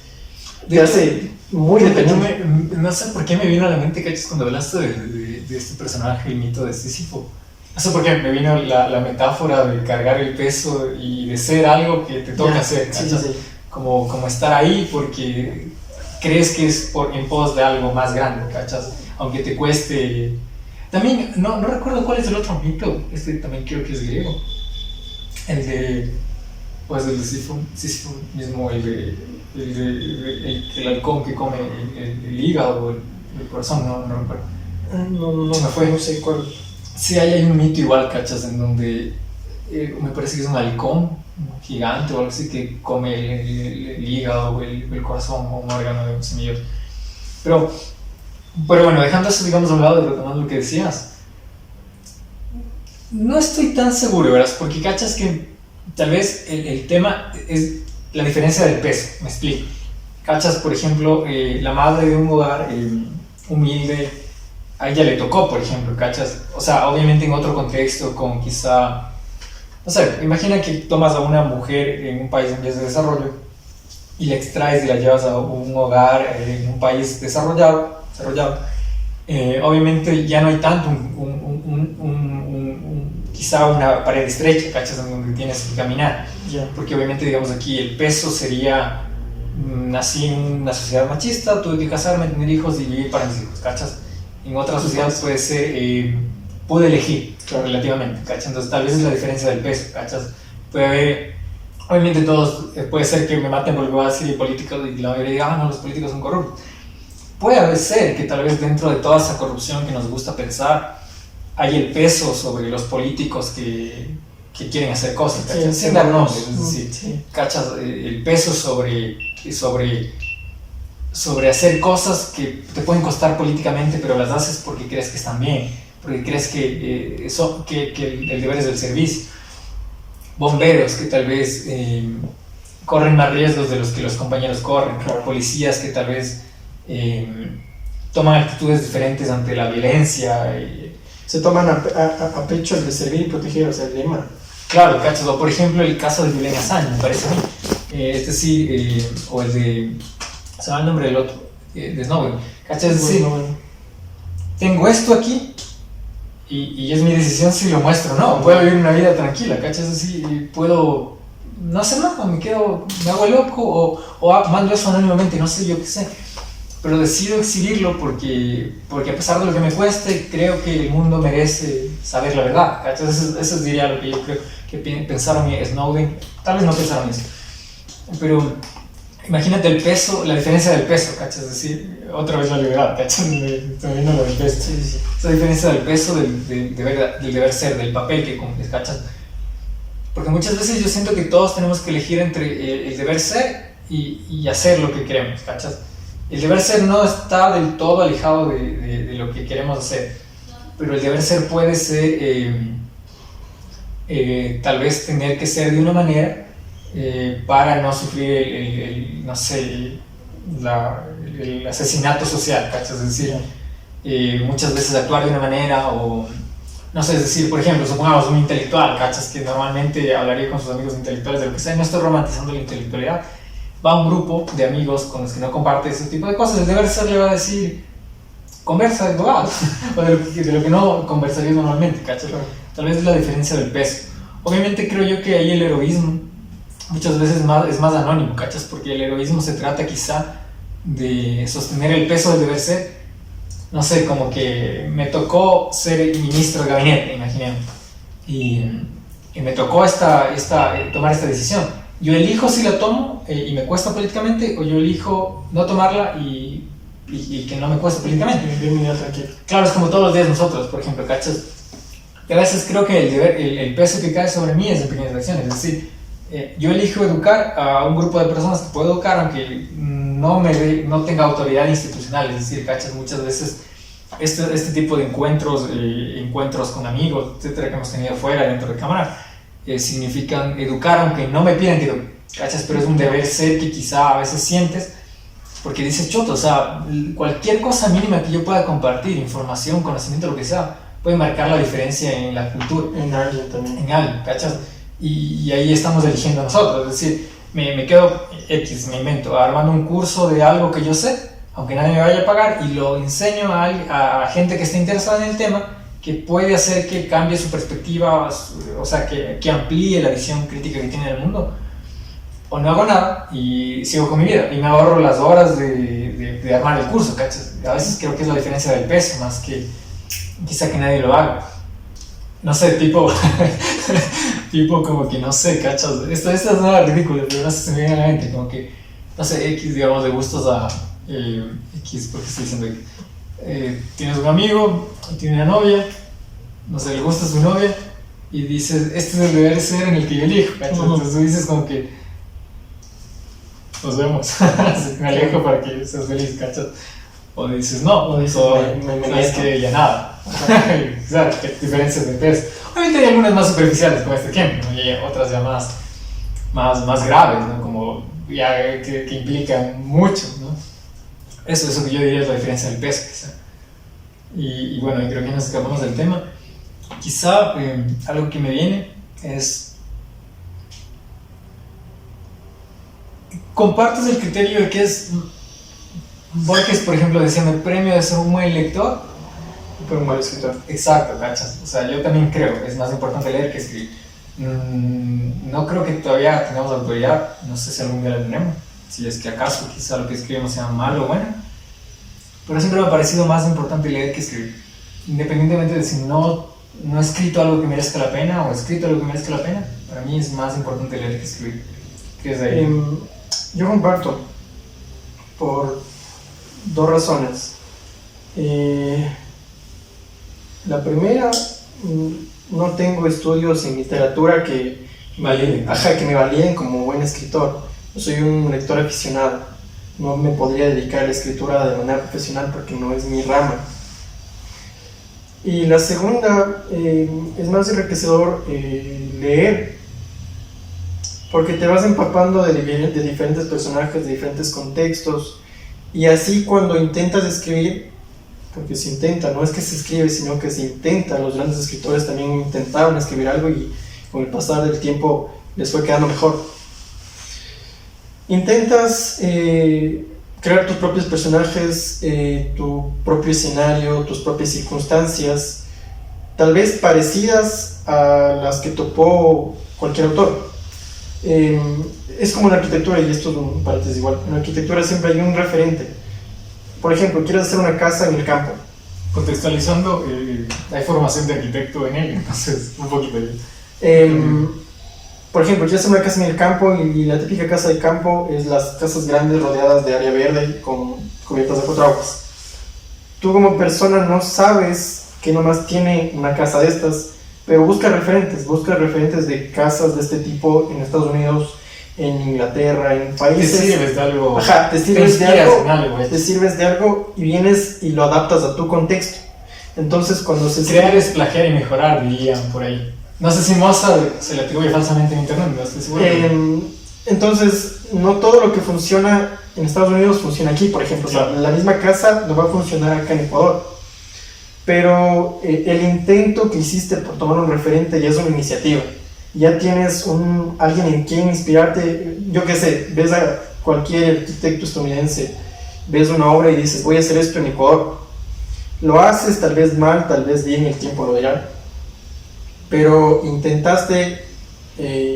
te hace muy dependiente. No sé por qué me vino a la mente, cachas, cuando hablaste de este personaje, el mito de Sísifo. No sé por qué me vino la metáfora de cargar el peso y de ser algo que te toca hacer, sí. Como estar ahí porque crees que es en pos de algo más grande, ¿cachas? Aunque te cueste. También, no recuerdo cuál es el otro mito, también creo que es griego. El de Sísifo mismo, el halcón que come el hígado o el corazón, no recuerdo. No sé cuál. Sí, hay un mito igual, ¿cachas? En donde me parece que es un halcón gigante o algo así que come el hígado o el corazón o un órgano de un semillero. Pero bueno, dejando eso, digamos, a un lado y retomando lo que decías, no estoy tan seguro, ¿verdad? Porque cachas que tal vez el tema es la diferencia del peso, me explico. Cachas, por ejemplo, la madre de un hogar humilde, a ella le tocó, por ejemplo, cachas. O sea, obviamente en otro contexto, con quizá, no sé, imagina que tomas a una mujer en un país en vías de desarrollo y la extraes y la llevas a un hogar en un país desarrollado, obviamente ya no hay tanto quizá una pared estrecha, ¿cachas? Donde tienes que caminar, porque obviamente digamos aquí el peso sería nací en una sociedad machista, tuve que casarme, tener hijos y vivir para mis hijos, ¿cachas? En otras sociedades puede ser, pude elegir relativamente, ¿cachas? Entonces tal vez es la diferencia del peso, ¿cachas? Puede haber, obviamente todos, puede ser que me maten porque voy a decir políticos y la mayoría diga, no, los políticos son corruptos. Puede ser que tal vez dentro de toda esa corrupción que nos gusta pensar, hay el peso sobre los políticos que quieren hacer cosas, ¿cachas? Sin dar nombres, es decir, ¿cachas? El peso sobre hacer cosas que te pueden costar políticamente, pero las haces porque crees que están bien, porque crees que el deber es del servicio. Bomberos que tal vez corren más riesgos de los que los compañeros corren, policías que tal vez toman actitudes diferentes ante la violencia. Se toman a pecho el de servir y proteger, o sea, el lema. Claro, ¿cachas? O por ejemplo el caso de Julian Assange, me parece a mí. O el de... se llama el nombre del otro, de Snowden. ¿Cachas? Es decir, tengo esto aquí y es mi decisión si lo muestro o no. Puedo vivir una vida tranquila, ¿cachas? Es decir, puedo no hacer nada, me hago loco o mando eso anónimamente, no sé, yo qué sé. Pero decido exhibirlo porque a pesar de lo que me cueste, creo que el mundo merece saber la verdad, ¿cachas? Eso diría lo que yo creo que pensaron Snowden. Tal vez no pensaron eso, pero imagínate el peso, la diferencia del peso, ¿cachas? Es decir, otra vez la libertad, ¿cachas? También lo del peso. Sí. Esa diferencia del peso, del deber ser, del papel que cumples, ¿cachas? Porque muchas veces yo siento que todos tenemos que elegir entre el deber ser y hacer lo que queremos, ¿cachas? El deber ser no está del todo alejado de lo que queremos hacer, pero el deber ser puede ser tal vez tener que ser de una manera para no sufrir no sé, el asesinato social, ¿cachas? Es decir, muchas veces actuar de una manera o no sé, es decir, por ejemplo, supongamos un intelectual, ¿cachas? Que normalmente hablaría con sus amigos intelectuales de lo que sea, no estoy romantizando la intelectualidad. Va a un grupo de amigos con los que no comparte ese tipo de cosas, el deber ser le va a decir conversa de abogado o de lo que no conversaría normalmente, ¿cachai? Tal vez es la diferencia del peso. Obviamente creo yo que ahí el heroísmo muchas veces es más anónimo, ¿cachas? Porque el heroísmo se trata quizá de sostener el peso del deber ser, no sé, como que me tocó ser ministro de gabinete, imaginemos, y me tocó tomar esta decisión. Yo elijo si la tomo y me cuesta políticamente, o yo elijo no tomarla y que no me cueste políticamente. Claro, es como todos los días nosotros, por ejemplo, ¿cachas? Y a veces creo que el peso que cae sobre mí es de pequeñas acciones. Es decir, yo elijo educar a un grupo de personas que puedo educar, aunque no tenga autoridad institucional. Es decir, ¿cachas? Muchas veces este tipo de encuentros con amigos, etcétera, que hemos tenido fuera, dentro de cámara, significan educar aunque no me pidan que eduque, ¿cachas? Pero es un deber ser que quizá a veces sientes porque dices, choto, o sea, cualquier cosa mínima que yo pueda compartir, información, conocimiento, lo que sea, puede marcar la diferencia en la cultura, en alguien también, en alguien, ¿cachas? Y ahí estamos eligiendo nosotros, es decir, me quedo me invento, armando un curso de algo que yo sé, aunque nadie me vaya a pagar, y lo enseño a gente que esté interesada en el tema, que puede hacer que cambie su perspectiva, o sea, que amplíe la visión crítica que tiene del mundo. O no hago nada y sigo con mi vida y me ahorro las horas de armar el curso, ¿cachas? A veces creo que es la diferencia del peso, más que quizá que nadie lo haga. No sé, tipo como que no sé, ¿cachas? Esto es nada ridículo, pero no sé si se me viene a la mente, como que, no sé, X, digamos, de gustos a X, porque estoy diciendo X. Tienes un amigo, tiene una novia, no sé, le gusta su novia y dices, este es el deber ser en el que yo elijo, ¿cachas? Entonces tú dices como que nos vemos, me alejo para que seas feliz, ¿cachas? O dices, no, es que ya nada. Claro, que diferencias de peso. Obviamente hay algunas más superficiales, como este ejemplo, ¿no? Y otras ya más graves, ¿no? Como ya que implican mucho, ¿no? Eso que yo diría es la diferencia del peso, quizá. Y bueno, creo que nos escapamos del tema. Quizá algo que me viene es compartes el criterio de que es... Borges, por ejemplo, decía, el premio de ser un buen lector. Pero un mal escritor. Exacto, cachas. O sea, yo también creo, es más importante leer que escribir. No creo que todavía tengamos autoridad, no sé si algún día la tenemos, si es que acaso quizá lo que escribimos sea malo o bueno, pero siempre me ha parecido más importante leer que escribir, independientemente de si no he escrito algo que merezca la pena o he escrito algo que merezca la pena, para mí es más importante leer que escribir. ¿Qué es de ahí? Yo comparto por dos razones. La primera, no tengo estudios en literatura que me validen como buen escritor. Yo soy un lector aficionado. No me podría dedicar a la escritura de manera profesional porque no es mi rama. Y la segunda, es más enriquecedor leer, porque te vas empapando de diferentes personajes, de diferentes contextos, y así cuando intentas escribir, porque se intenta, no es que se escribe, sino que se intenta. Los grandes escritores también intentaron escribir algo y con el pasar del tiempo les fue quedando mejor. Intentas crear tus propios personajes, tu propio escenario, tus propias circunstancias, tal vez parecidas a las que topó cualquier autor. Es como en la arquitectura, y esto es un paréntesis igual. En la arquitectura siempre hay un referente. Por ejemplo, quieres hacer una casa en el campo. Contextualizando, hay formación de arquitecto en él, entonces un poquito. Por ejemplo, quieres hacer una casa en el campo y la típica casa de campo es las casas grandes rodeadas de área verde con cubiertas de 4 aguas. Tú como persona no sabes que nomás tiene una casa de estas, pero busca referentes de casas de este tipo en Estados Unidos, en Inglaterra, en países. Te sirves de algo. Ajá, te sirves de algo y vienes y lo adaptas a tu contexto. Entonces, cuando se crear es plagiar y mejorar, dirían por ahí. No sé si Mozart se le atribuye falsamente en internet, no estoy seguro. Entonces, no todo lo que funciona en Estados Unidos funciona aquí, por ejemplo. Claro. O sea, la misma casa no va a funcionar acá en Ecuador. Pero el intento que hiciste por tomar un referente ya es una iniciativa. Ya tienes alguien en quien inspirarte. Yo qué sé, ves a cualquier arquitecto estadounidense, ves una obra y dices, voy a hacer esto en Ecuador. Lo haces tal vez mal, tal vez bien, el tiempo lo dirá, pero intentaste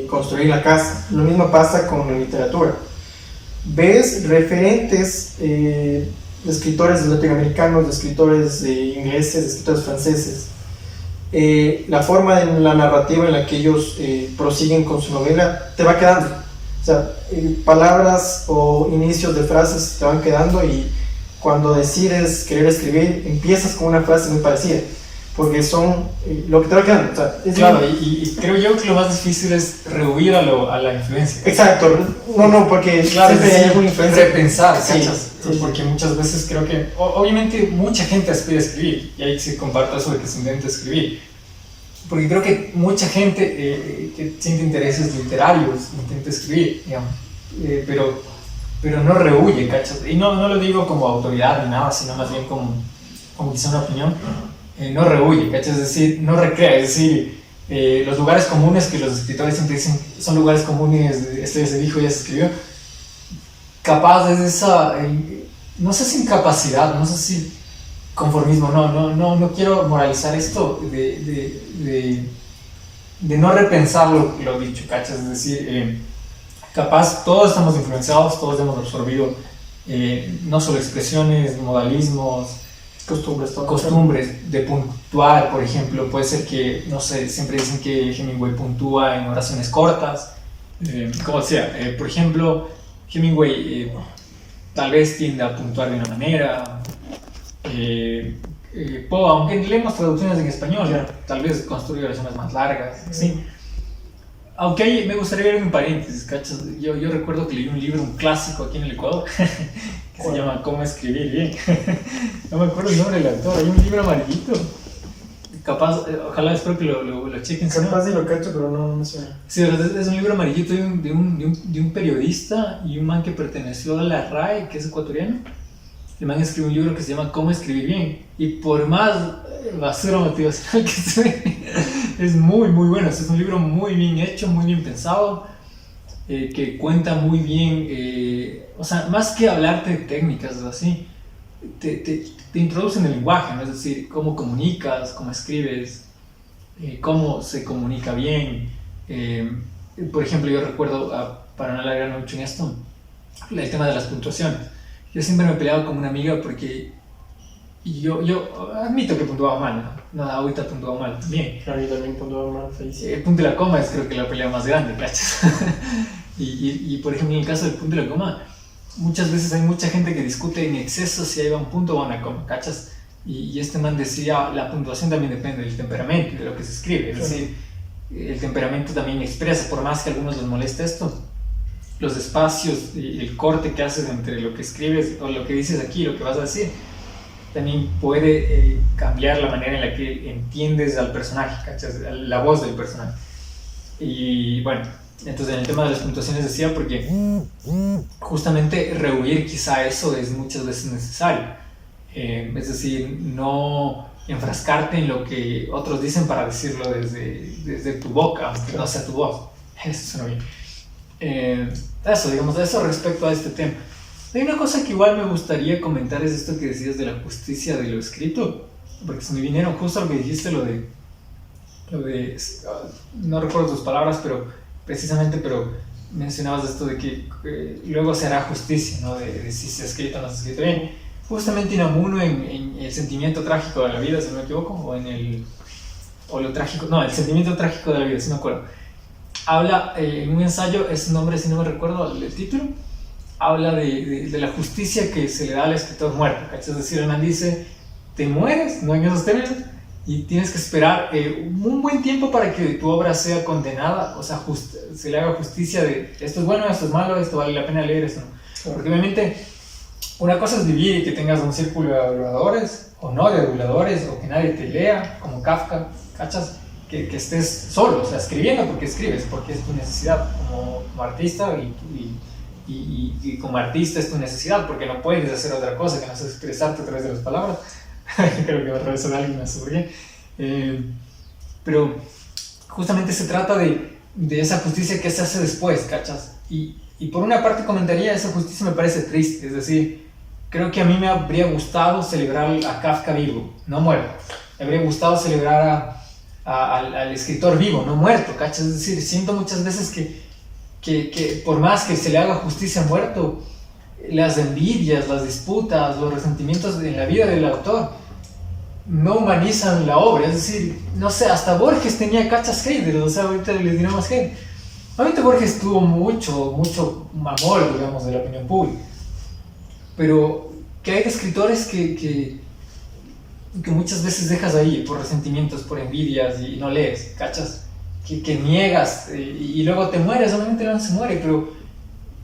construir la casa. Lo mismo pasa con la literatura. Ves referentes de escritores latinoamericanos, de escritores ingleses, de escritores franceses. La forma de la narrativa en la que ellos prosiguen con su novela te va quedando. O sea, palabras o inicios de frases te van quedando, y cuando decides querer escribir empiezas con una frase muy parecida, porque son lo que te va quedando. O sea, claro, y creo yo que lo más difícil es rehuir a la influencia. Exacto, porque claro, siempre hay alguna influencia. Repensar, sí, porque muchas veces creo que, obviamente mucha gente aspira a escribir, y ahí se comparte eso de que se intenta escribir, porque creo que mucha gente que siente intereses literarios intenta escribir, digamos, pero no rehuye, ¿cachas? Y no lo digo como autoridad ni nada, sino más bien como quizá una opinión. No rehuye, ¿cachas? Es decir, no recrea, es decir, los lugares comunes que los escritores siempre dicen son lugares comunes, esto ya se dijo, ya se escribió, capaz de esa, no sé si incapacidad, no sé si conformismo, no quiero moralizar esto de no repensar lo dicho, ¿cachas? Es decir, capaz todos estamos influenciados, todos hemos absorbido no solo expresiones, modalismos, costumbres de puntuar, por ejemplo. Puede ser que, no sé, siempre dicen que Hemingway puntúa en oraciones cortas, como sea, por ejemplo, Hemingway tal vez tiende a puntuar de una manera, Poe, aunque leemos traducciones en español, tal vez construye oraciones más largas, ¿sí? Aunque ahí me gustaría ver un paréntesis, ¿cachas? Yo recuerdo que leí un libro, un clásico aquí en el Ecuador, que se llama ¿Cómo escribir bien? No me acuerdo el nombre del autor, hay un libro amarillito. Capaz, ojalá espero que lo chequen. Capaz de lo cacho, pero no me suena. Sí, es un libro amarillito de un periodista y un man que perteneció a la RAE, que es ecuatoriano. El man escribió un libro que se llama ¿Cómo escribir bien? Y por más basura motivacional que se ve, es muy muy bueno. Es un libro muy bien hecho, muy bien pensado. que cuenta muy bien, o sea, más que hablarte de técnicas así, te introduce en el lenguaje, ¿no? Es decir, cómo comunicas, cómo escribes, cómo se comunica bien. Eh, por ejemplo, yo recuerdo, para no alargarme mucho en esto, el tema de las puntuaciones. Yo siempre me he peleado con una amiga porque yo admito que puntuaba mal, ¿no? No, ahorita puntuaba mal también. A mí también puntuaba mal, feliz. El punto y la coma es creo que la pelea más grande, ¿cachas? y por ejemplo en el caso del punto y la coma, muchas veces hay mucha gente que discute en exceso si ahí va un punto o va una coma, ¿cachas? Y este man decía, la puntuación también depende del temperamento y de lo que se escribe, es decir, el temperamento también expresa, por más que a algunos les moleste esto, los espacios y el corte que haces entre lo que escribes o lo que dices aquí y lo que vas a decir, también puede cambiar la manera en la que entiendes al personaje, ¿cachas? La voz del personaje. Y bueno, entonces en el tema de las puntuaciones decía porque justamente rehuir quizá eso es muchas veces necesario. Es decir, no enfrascarte en lo que otros dicen para decirlo desde tu boca, aunque no sea tu voz. Eso suena bien. Eso, digamos, eso respecto a este tema. Hay una cosa que igual me gustaría comentar, es esto que decías de la justicia de lo escrito, porque se me vinieron justo lo que dijiste, lo de no recuerdo tus palabras, pero mencionabas esto de que luego se hará justicia, ¿no? De si se ha escrito o no se ha escrito bien. Justamente Unamuno en El sentimiento trágico de la vida, si no me equivoco, el sentimiento trágico de la vida, si no me acuerdo, habla en un ensayo, es un nombre, si no me recuerdo el título, habla de la justicia que se le da al escritor muerto, ¿cachai? Es decir, el man dice, te mueres, no en esos términos, y tienes que esperar un buen tiempo para que tu obra sea condenada, o sea, se le haga justicia de esto es bueno, esto es malo, esto vale la pena leer, esto no. Porque obviamente una cosa es vivir y que tengas un círculo de aduladores, o no de aduladores, o que nadie te lea, como Kafka, ¿cachas? Que estés solo, o sea, escribiendo porque escribes, porque es tu necesidad como artista y como artista es tu necesidad, porque no puedes hacer otra cosa que no sea expresarte a través de las palabras. Creo que va a atravesar a alguien a su pero justamente se trata de esa justicia que se hace después, ¿cachas? Y por una parte comentaría, esa justicia me parece triste, es decir, creo que a mí me habría gustado celebrar a Kafka vivo, no muerto. Me habría gustado celebrar al escritor vivo, no muerto, ¿cachas? Es decir, siento muchas veces que por más que se le haga justicia muerto, las envidias, las disputas, los resentimientos en la vida del autor no humanizan la obra. Es decir, no sé, hasta Borges tenía cachas haters, o sea, ahorita les diré más hate. Obviamente Borges tuvo mucho amor, digamos, de la opinión pública, pero que hay escritores que muchas veces dejas ahí por resentimientos, por envidias y no lees, ¿cachas? Que niegas y luego te mueres, obviamente no se muere, pero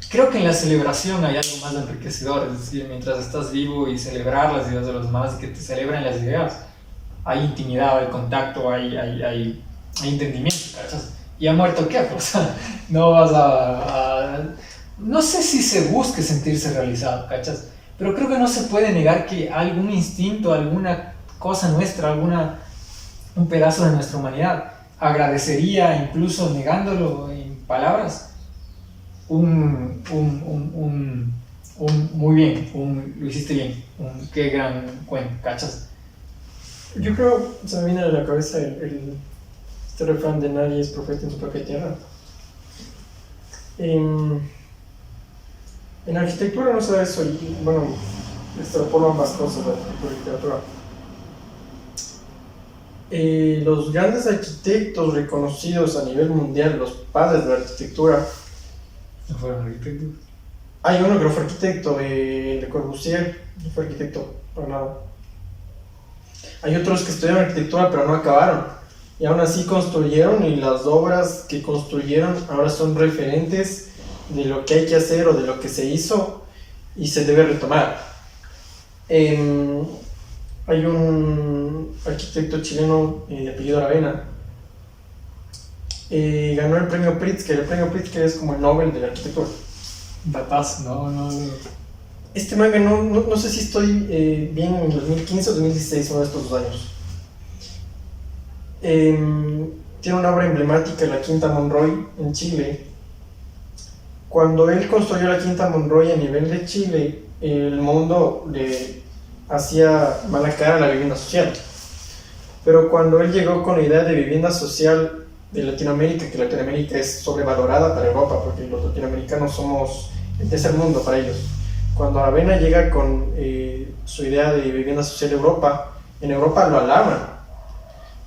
creo que en la celebración hay algo más enriquecedor, es decir, mientras estás vivo y celebrar las ideas de los demás y que te celebren las ideas, hay intimidad, hay contacto, hay entendimiento, ¿cachas? ¿Y ha muerto qué? O sea, no vas no sé si se busque sentirse realizado, ¿cachas? Pero creo que no se puede negar que algún instinto, alguna cosa nuestra, un pedazo de nuestra humanidad agradecería, incluso negándolo en palabras, muy bien, lo hiciste bien, qué gran cuento, ¿cachas? Yo creo, se me viene a la cabeza este refrán de nadie es profeta en su propia tierra. En arquitectura no se da eso, y bueno, extrapolo ambas cosas, la arquitectura y literatura. Los grandes arquitectos reconocidos a nivel mundial, los padres de la arquitectura, ¿No fueron arquitectos? hay uno que no fue arquitecto, Le Corbusier, no fue arquitecto para nada. Hay otros que estudiaron arquitectura pero no acabaron, y aún así construyeron, y las obras que construyeron ahora son referentes de lo que hay que hacer o de lo que se hizo y se debe retomar. Hay un arquitecto chileno de apellido Aravena, ganó el premio Pritzker. El premio Pritzker es como el Nobel de la arquitectura. Datazo, no. Este man ganó, no sé si estoy bien, en 2015 o 2016, uno de estos 2 años. Tiene una obra emblemática, la Quinta Monroy, en Chile, cuando él construyó la Quinta Monroy a nivel de Chile, el mundo le hacía mala cara a la vivienda social. Pero cuando él llegó con la idea de vivienda social de Latinoamérica, que Latinoamérica es sobrevalorada para Europa, porque los latinoamericanos somos el tercer mundo para ellos. Cuando Aravena llega con su idea de vivienda social Europa, en Europa lo alaban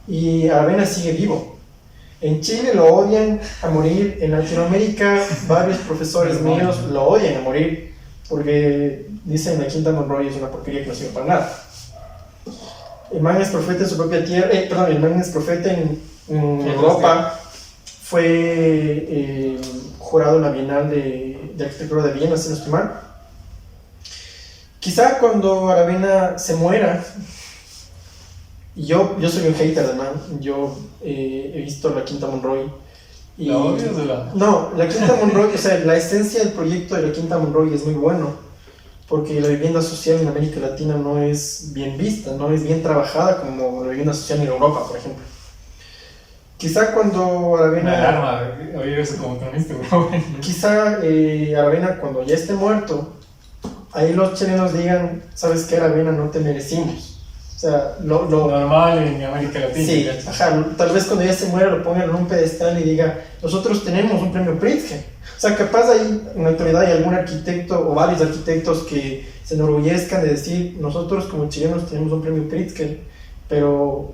y Aravena sigue vivo. En Chile lo odian a morir, en Latinoamérica varios profesores míos lo odian a morir porque dicen la Quinta Monroy es una porquería que no sirve para nada. El man es profeta en su propia tierra, el man es profeta en Europa, fue jurado en la Bienal de Arquitectura de Viena, si no estoy mal. Quizá cuando Aravena se muera, yo soy un hater del man, yo he visto la Quinta Monroy. Y, ¿La odias o la...? No, la Quinta Monroy, o sea, la esencia del proyecto de la Quinta Monroy es muy bueno, porque la vivienda social en América Latina no es bien vista, no es bien trabajada como la vivienda social en Europa, por ejemplo. Quizá cuando Aravena... Me alarma oír eso como economista, pero bueno. Quizá Aravena, cuando ya esté muerto, ahí los chilenos digan, ¿sabes qué, Aravena? No te merecimos. O sea, lo normal en América Latina. Sí, ajá, tal vez cuando ya se muera lo pongan en un pedestal y diga, nosotros tenemos un premio Pritzker. O sea, capaz ahí en la actualidad hay algún arquitecto o varios arquitectos que se enorgullezcan de decir, nosotros como chilenos tenemos un premio Pritzker, pero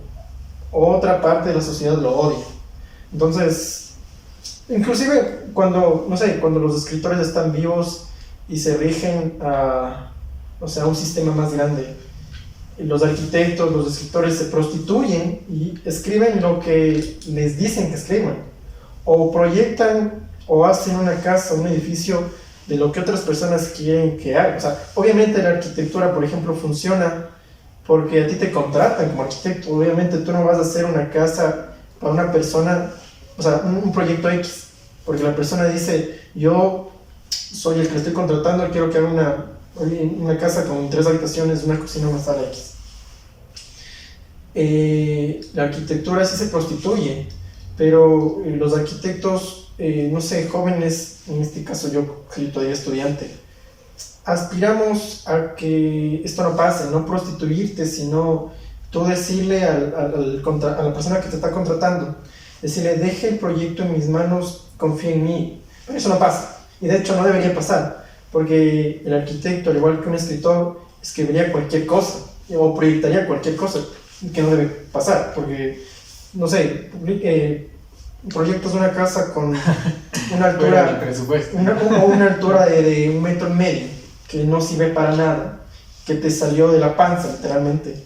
otra parte de la sociedad lo odia. Entonces, inclusive cuando, no sé, cuando los escritores están vivos y se rigen a, o sea, a un sistema más grande, los arquitectos, los escritores se prostituyen y escriben lo que les dicen que escriban, o proyectan o hacen una casa, un edificio de lo que otras personas quieren que haga. O sea, obviamente la arquitectura, por ejemplo, funciona porque a ti te contratan como arquitecto. Obviamente tú no vas a hacer una casa para una persona, o sea, un proyecto X, porque la persona dice, yo soy el que le estoy contratando, quiero que haga una casa con 3 habitaciones, una cocina, una sala X. La arquitectura sí se prostituye, pero los arquitectos, no sé, jóvenes, en este caso yo todavía estudiante, aspiramos a que esto no pase, no prostituirte, sino tú decirle a la persona que te está contratando, decirle, deje el proyecto en mis manos, confía en mí. Pero eso no pasa, y de hecho no debería pasar, porque el arquitecto, al igual que un escritor, escribiría cualquier cosa, o proyectaría cualquier cosa, que no debe pasar, porque, no sé, proyectas una casa con una altura, una altura de 1,5 metros, que no sirve para nada, que te salió de la panza, literalmente,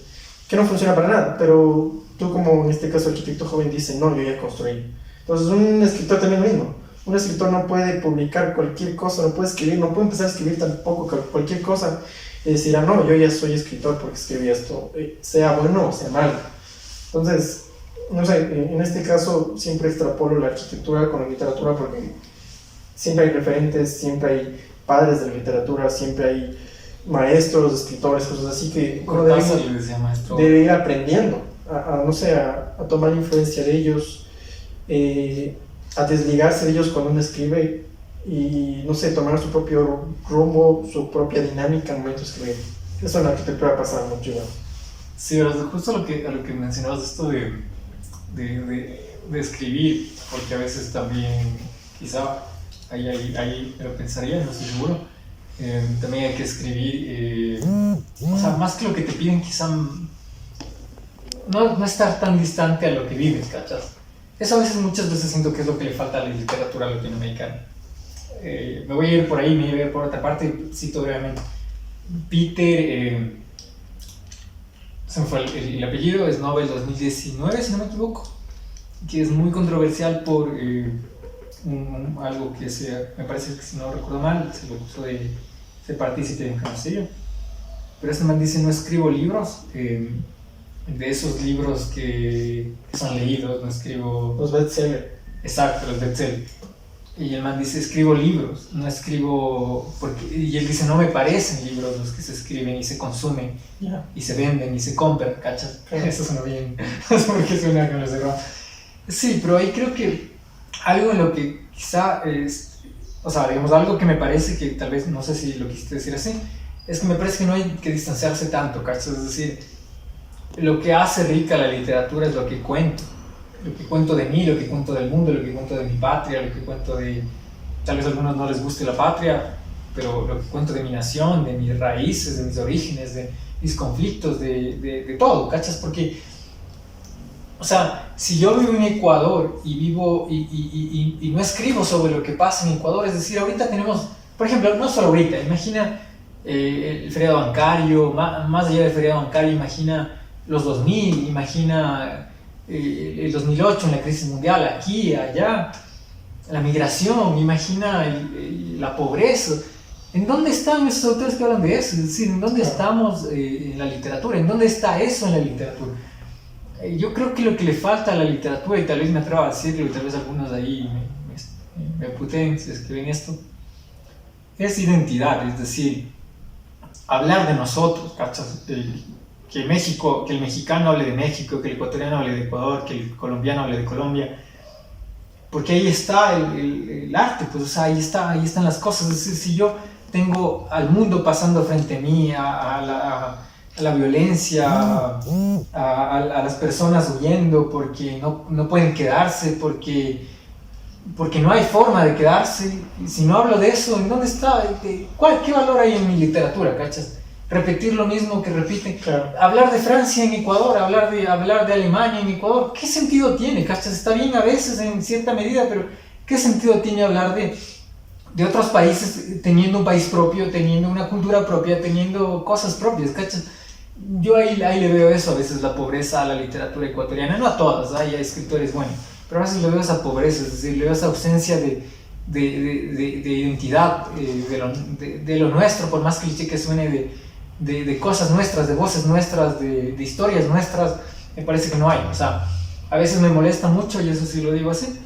que no funciona para nada, pero tú como en este caso arquitecto joven dice, no, yo ya construí. Entonces un escritor también lo mismo. Un escritor no puede publicar cualquier cosa, no puede escribir, no puede empezar a escribir tampoco cualquier cosa y decir, ah, no, yo ya soy escritor porque escribí esto, sea bueno o sea malo. Entonces, no sé, en este caso siempre extrapolo la arquitectura con la literatura porque siempre hay referentes, siempre hay padres de la literatura, siempre hay maestros, escritores, cosas así que uno debe ir aprendiendo, no sé, a tomar influencia de ellos, a desligarse de ellos cuando uno escribe y, no sé, tomar su propio rumbo, su propia dinámica al momento de escribir. Eso en la arquitectura pasa mucho igual. Sí, justo a lo que mencionabas de esto de escribir, porque a veces también, quizá, ahí lo pensaría, no estoy seguro, también hay que escribir, o sea, más que lo que te piden, quizá no estar tan distante a lo que vives, ¿cachas? Eso muchas veces siento que es lo que le falta a la literatura latinoamericana. Me voy a ir por ahí, me voy a ir por otra parte, cito brevemente. Peter, se me fue el apellido, es Nobel 2019, si no me equivoco, que es muy controversial por algo que me parece que si no recuerdo mal, se lo puso de ser partícipe en genocidio. Pero este man dice, no escribo libros, de esos libros que son leídos, no escribo... Los bestsellers. Exacto, los bestsellers. Y el man dice, escribo libros, no escribo... Y él dice, no me parecen libros los que se escriben y se consumen, y se venden y se compran, ¿cachas? Eso suena bien, no sé por qué suena con los demás. Sí, pero ahí creo que algo en lo que quizá O sea, digamos, algo que me parece que tal vez, no sé si lo quisiste decir así, es que me parece que no hay que distanciarse tanto, ¿cachas? Es decir, lo que hace rica la literatura es lo que cuento de mí, lo que cuento del mundo, lo que cuento de mi patria, lo que cuento de, tal vez a algunos no les guste la patria, pero lo que cuento de mi nación, de mis raíces, de mis orígenes, de mis conflictos, de todo, ¿cachas? Porque, o sea, si yo vivo en Ecuador y vivo y no escribo sobre lo que pasa en Ecuador, es decir, ahorita tenemos, por ejemplo, no solo ahorita, imagina el feriado bancario, más allá del feriado bancario, imagina los 2000, imagina el 2008 en la crisis mundial, aquí, allá, la migración, imagina la pobreza. ¿En dónde están esos autores que hablan de eso? Es decir, ¿en dónde estamos en la literatura? ¿En dónde está eso en la literatura? Yo creo que lo que le falta a la literatura, y tal vez me atrevo a decirlo, y tal vez algunos de ahí me puteen si escriben esto, es identidad, es decir, hablar de nosotros, ¿cachas? Que México, que el mexicano hable de México, que el ecuatoriano hable de Ecuador, que el colombiano hable de Colombia, porque ahí está el arte, pues, o sea, ahí están las cosas. Es decir, si yo tengo al mundo pasando frente a mí, a la violencia, a las personas huyendo porque no pueden quedarse, porque no hay forma de quedarse, si no hablo de eso, ¿en dónde está? ¿Qué valor hay en mi literatura, cachas? Repetir lo mismo que repiten. Claro. Hablar de Francia en Ecuador, hablar de Alemania en Ecuador, ¿qué sentido tiene, cachas? Está bien a veces en cierta medida, pero ¿qué sentido tiene hablar de otros países teniendo un país propio, teniendo una cultura propia, teniendo cosas propias, cachas? Yo ahí le veo eso, a veces la pobreza a la literatura ecuatoriana, no a todas, hay escritores buenos, pero a veces le veo esa pobreza, es decir, le veo esa ausencia de identidad, de lo nuestro, por más cliché que suene, de cosas nuestras, de voces nuestras, de historias nuestras, me parece que no hay. O sea, a veces me molesta mucho, y eso sí lo digo así,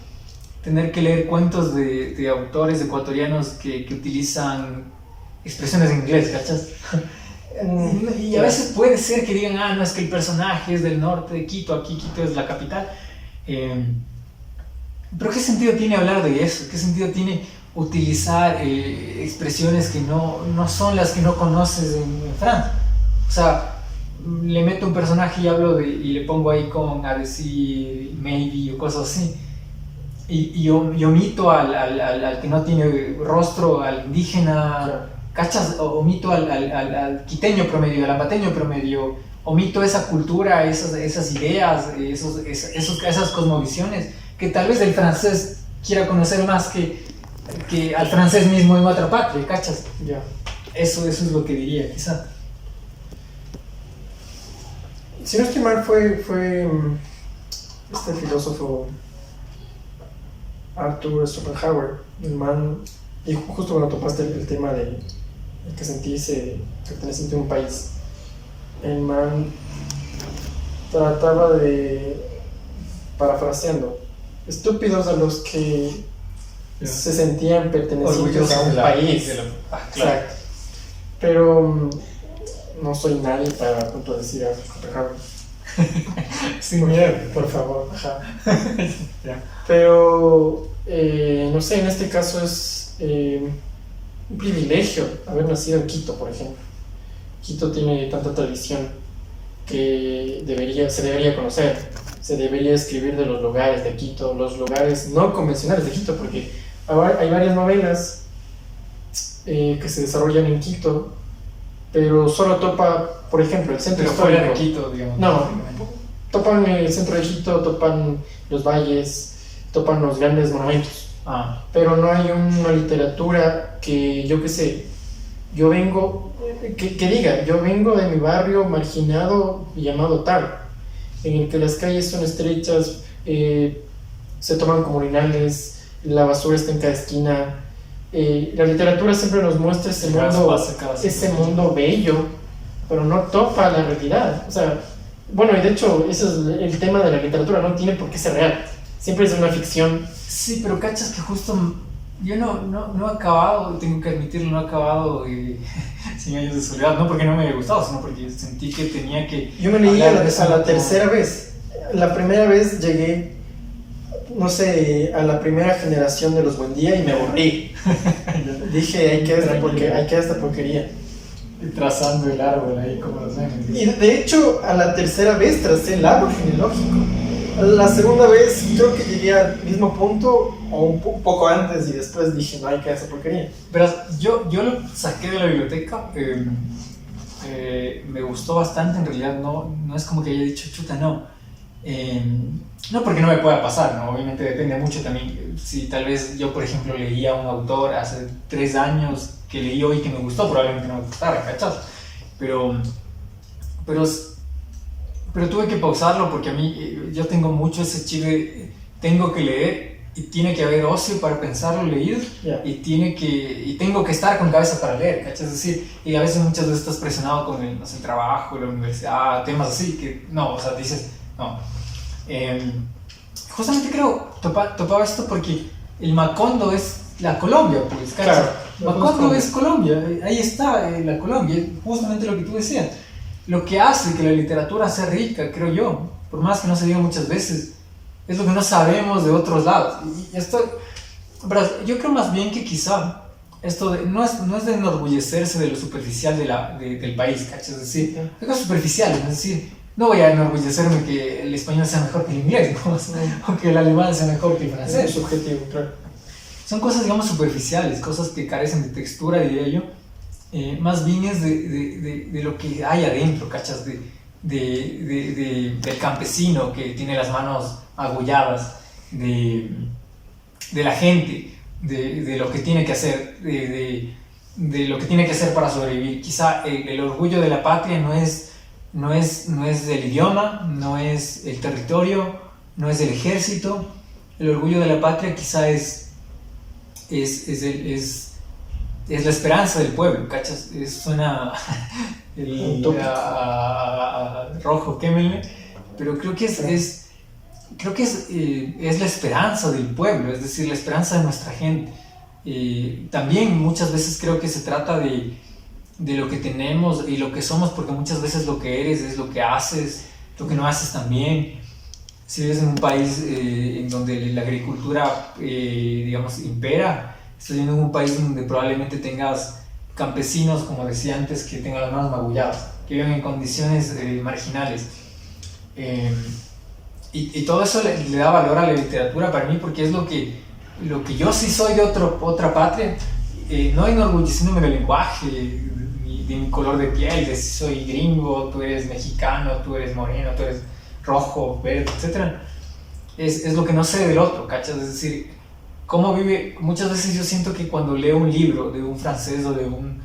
tener que leer cuentos de autores ecuatorianos que utilizan expresiones en inglés, ¿cachas? Y a veces puede ser que digan, no, es que el personaje es del norte de Quito, aquí Quito es la capital. Pero ¿qué sentido tiene hablar de eso? ¿Qué sentido tiene utilizar expresiones que no son las que no conoces en Francia? O sea, le meto un personaje y y le pongo ahí a decir maybe o cosas así, y omito al que no tiene rostro, al indígena, claro. ¿Cachas? Omito al quiteño promedio, al ambateño promedio, omito esa cultura, esas ideas, esas cosmovisiones que tal vez el francés quiera conocer más que al francés mismo en otra patria, ¿cachas? Yeah. Eso es lo que diría, quizá. Si no estoy mal, fue este filósofo Arthur Schopenhauer, el man, y justo cuando topaste el tema de que sentirse perteneciente a un país, el man trataba de, parafraseando, estúpidos a los que se sentían pertenecientes a un país. Claro. Exacto. Pero no soy nadie para contradecir a Schopenhauer. Sin miedo, por favor. Ajá. Yeah. Pero no sé, en este caso es un privilegio haber nacido en Quito, por ejemplo. Quito tiene tanta tradición que se debería conocer, se debería escribir de los lugares de Quito, los lugares no convencionales de Quito, porque hay varias novelas que se desarrollan en Quito, pero solo topa, por ejemplo, el centro histórico. Fuera de Quito, digamos. No, topan el centro de Quito, topan los valles, topan los grandes monumentos. Pero no hay una literatura que, yo qué sé, yo vengo, que diga, yo vengo de mi barrio marginado llamado tal, en el que las calles son estrechas, se toman como urinales, la basura está en cada esquina. La literatura siempre nos muestra ese mundo bello, pero no topa la realidad. O sea, bueno, y de hecho, ese es el tema de la literatura, no tiene por qué ser real. Siempre es una ficción. Sí, pero cachas que justo yo no he acabado, tengo que admitirlo, no he acabado 100 años de soledad, no porque no me haya gustado, sino porque sentí que tenía que... Yo me leí a la tercera vez. La primera vez llegué, no sé, a la primera generación de los Buen Día y me aburrí. Dije, hay que esta porquería. Y trazando el árbol ahí como los memes. Y de hecho, a la tercera vez tracé el árbol genealógico. A la segunda vez creo que llegué al mismo punto o un poco antes y después dije, no hay que esta porquería. Pero yo lo saqué de la biblioteca, me gustó bastante, en realidad no es como que haya dicho, chuta, no. No porque no me pueda pasar, ¿no? Obviamente depende mucho también. Si tal vez yo, por ejemplo, leía a un autor hace 3 años que leí hoy que me gustó, probablemente no me gustara, ¿cachas? Pero tuve que pausarlo porque a mí, yo tengo mucho ese chip de, tengo que leer y tiene que haber ocio para pensarlo, leído, y tengo que estar con cabeza para leer, ¿cachas? Es decir, y a veces muchas veces estás presionado con el, no sé, el trabajo, la universidad, temas así, que no, o sea, dices, no. Justamente creo, topaba esto porque el Macondo es la Colombia, pues, ¿cachas? Claro, Macondo es Colombia, ahí está la Colombia, justamente lo que tú decías. Lo que hace que la literatura sea rica, creo yo, por más que no se diga muchas veces, es lo que no sabemos de otros lados. Y esto, yo creo más bien que quizá esto no es de enorgullecerse de lo superficial del país, ¿cachas? Es decir, es cosas superficiales, es decir, no voy a enorgullecerme que el español sea mejor que el inglés, ¿no? O que el alemán sea mejor que el francés. Es subjetivo, claro. Son cosas, digamos, superficiales, cosas que carecen de textura, diría yo. Más bien es de lo que hay adentro, ¿cachas? Del campesino que tiene las manos agulladas, de la gente, de lo que tiene que hacer, de lo que tiene que hacer para sobrevivir. Quizá el orgullo de la patria no es del idioma, no es el territorio, no es el ejército. El orgullo de la patria quizá es la esperanza del pueblo, ¿cachas? Suena rojo, quémenle, pero creo que es la esperanza del pueblo, es decir, la esperanza de nuestra gente. También muchas veces creo que se trata de lo que tenemos y lo que somos, porque muchas veces lo que eres es lo que haces, lo que no haces también. Si vives en un país en donde la agricultura, digamos, impera, estás viviendo en un país donde probablemente tengas campesinos, como decía antes, que tengan las manos magulladas, que viven en condiciones marginales. Y todo eso le da valor a la literatura para mí, porque es lo que yo sí soy de otra patria, no enorgulleciéndome del lenguaje, de mi color de piel, de si soy gringo, tú eres mexicano, tú eres moreno, tú eres rojo, verde, etc. Es lo que no sé del otro, ¿cachas? Es decir, cómo vive. Muchas veces yo siento que cuando leo un libro de un francés o de un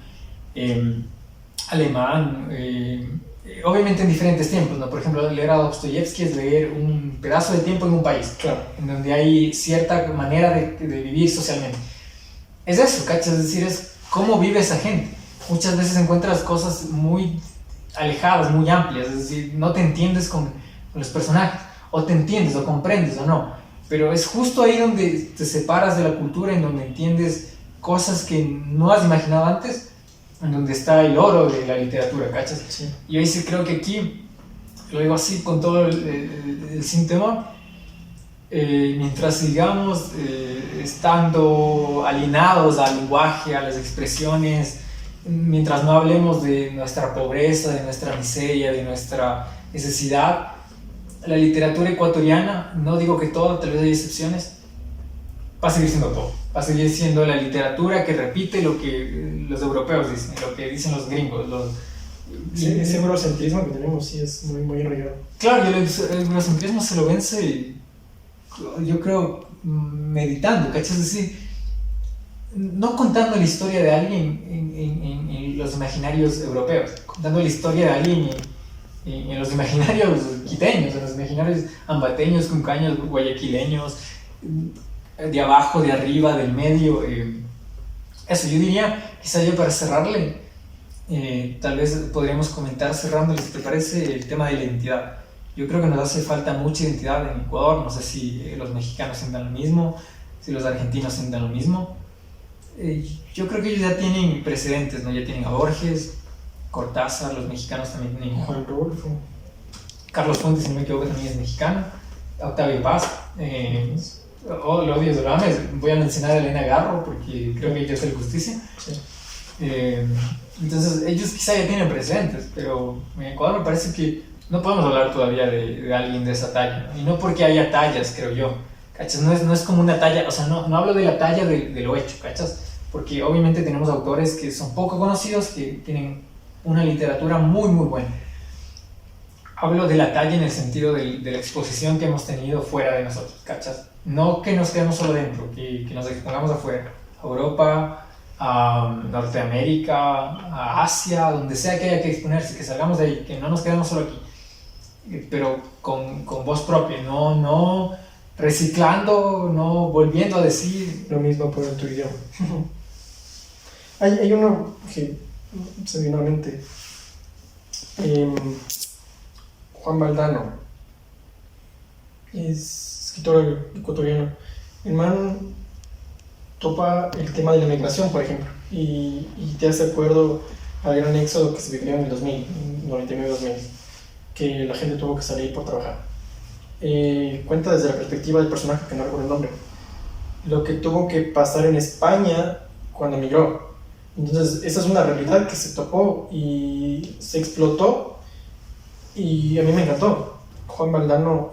alemán, obviamente en diferentes tiempos, ¿no? Por ejemplo, leer a Dostoyevsky es leer un pedazo de tiempo en un país, claro, en donde hay cierta manera de vivir socialmente. Es eso, ¿cachas? Es decir, es cómo vive esa gente. Muchas veces encuentras cosas muy alejadas, muy amplias, es decir, no te entiendes con los personajes, o te entiendes, o comprendes, o no, pero es justo ahí donde te separas de la cultura, en donde entiendes cosas que no has imaginado antes, en donde está el oro de la literatura, ¿cachas? Sí. Y ahí sí creo que aquí, lo digo así con todo el sin temor, mientras sigamos estando alineados al lenguaje, a las expresiones, mientras no hablemos de nuestra pobreza, de nuestra miseria, de nuestra necesidad, la literatura ecuatoriana, no digo que todo, tal vez hay excepciones, va a seguir siendo todo. Va a seguir siendo la literatura que repite lo que los europeos dicen, lo que dicen los gringos. Sí, ese eurocentrismo que tenemos sí es muy, muy arraigado. Claro, y el eurocentrismo se lo vence, yo creo, meditando, ¿cachas? Es decir, no contando la historia de alguien en los imaginarios europeos, contando la historia de alguien en los imaginarios quiteños, en los imaginarios ambateños, cuncaños, guayaquileños, de abajo, de arriba, del medio. Eso, yo diría, quizá yo para cerrarle, tal vez podríamos comentar cerrándole, si te parece, el tema de la identidad. Yo creo que nos hace falta mucha identidad en Ecuador, no sé si los mexicanos sientan lo mismo, si los argentinos sientan lo mismo. Yo creo que ellos ya tienen precedentes, ¿no? Ya tienen a Borges, Cortázar, los mexicanos también tienen Juan Rulfo. Carlos Fuentes, si no me equivoco, también es mexicano, Octavio Paz, lo odies o lo ames, voy a mencionar a Elena Garro porque creo que ella hace la justicia. Sí. Entonces ellos quizá ya tienen presentes, pero en Ecuador me parece que no podemos hablar todavía de alguien de esa talla, ¿no? Y no porque haya tallas, creo yo, ¿cachas? No es como una talla, o sea, no hablo de la talla de lo hecho, ¿cachas? Porque obviamente tenemos autores que son poco conocidos, que tienen una literatura muy muy buena. Hablo de la talla en el sentido de la exposición que hemos tenido fuera de nosotros, ¿cachas? No que nos quedemos solo dentro, que nos expongamos afuera, a Europa, a Norteamérica, a Asia, donde sea que haya que exponerse, que salgamos de ahí, que no nos quedemos solo aquí, pero con voz propia, no reciclando, no volviendo a decir lo mismo por tu idioma. Hay uno que se me vino a la mente, Juan Valdano, es escritor ecuatoriano. El man topa el tema de la migración, por ejemplo, y te hace acuerdo al gran éxodo que se vivió en el 2000, 99-2000, que la gente tuvo que salir por trabajar. Cuenta desde la perspectiva del personaje, que no recuerdo el nombre, lo que tuvo que pasar en España cuando migró. Entonces, esa es una realidad que se topó y se explotó, y a mí me encantó. Juan Valdano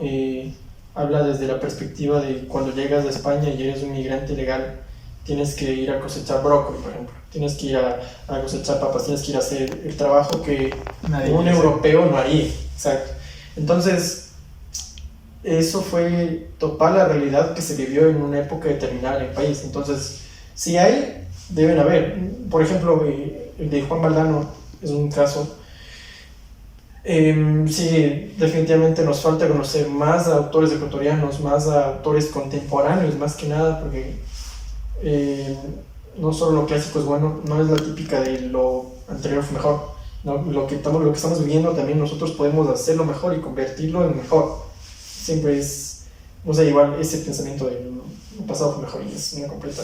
habla desde la perspectiva de cuando llegas a España y eres un migrante ilegal, tienes que ir a cosechar brócoli, por ejemplo, tienes que ir a cosechar papas, tienes que ir a hacer el trabajo que un europeo no haría. Exacto. Entonces, eso fue topar la realidad que se vivió en una época determinada en el país. Entonces, si hay, deben haber. Por ejemplo, el de Juan Valdano es un caso. Sí, definitivamente nos falta conocer más a autores ecuatorianos, más a autores contemporáneos, más que nada, porque no solo lo clásico es bueno, no es la típica de lo anterior fue mejor, ¿no? Lo que estamos viviendo también nosotros podemos hacerlo mejor y convertirlo en mejor. Siempre es, no sé, igual ese pensamiento de lo pasado fue mejor, y es una completa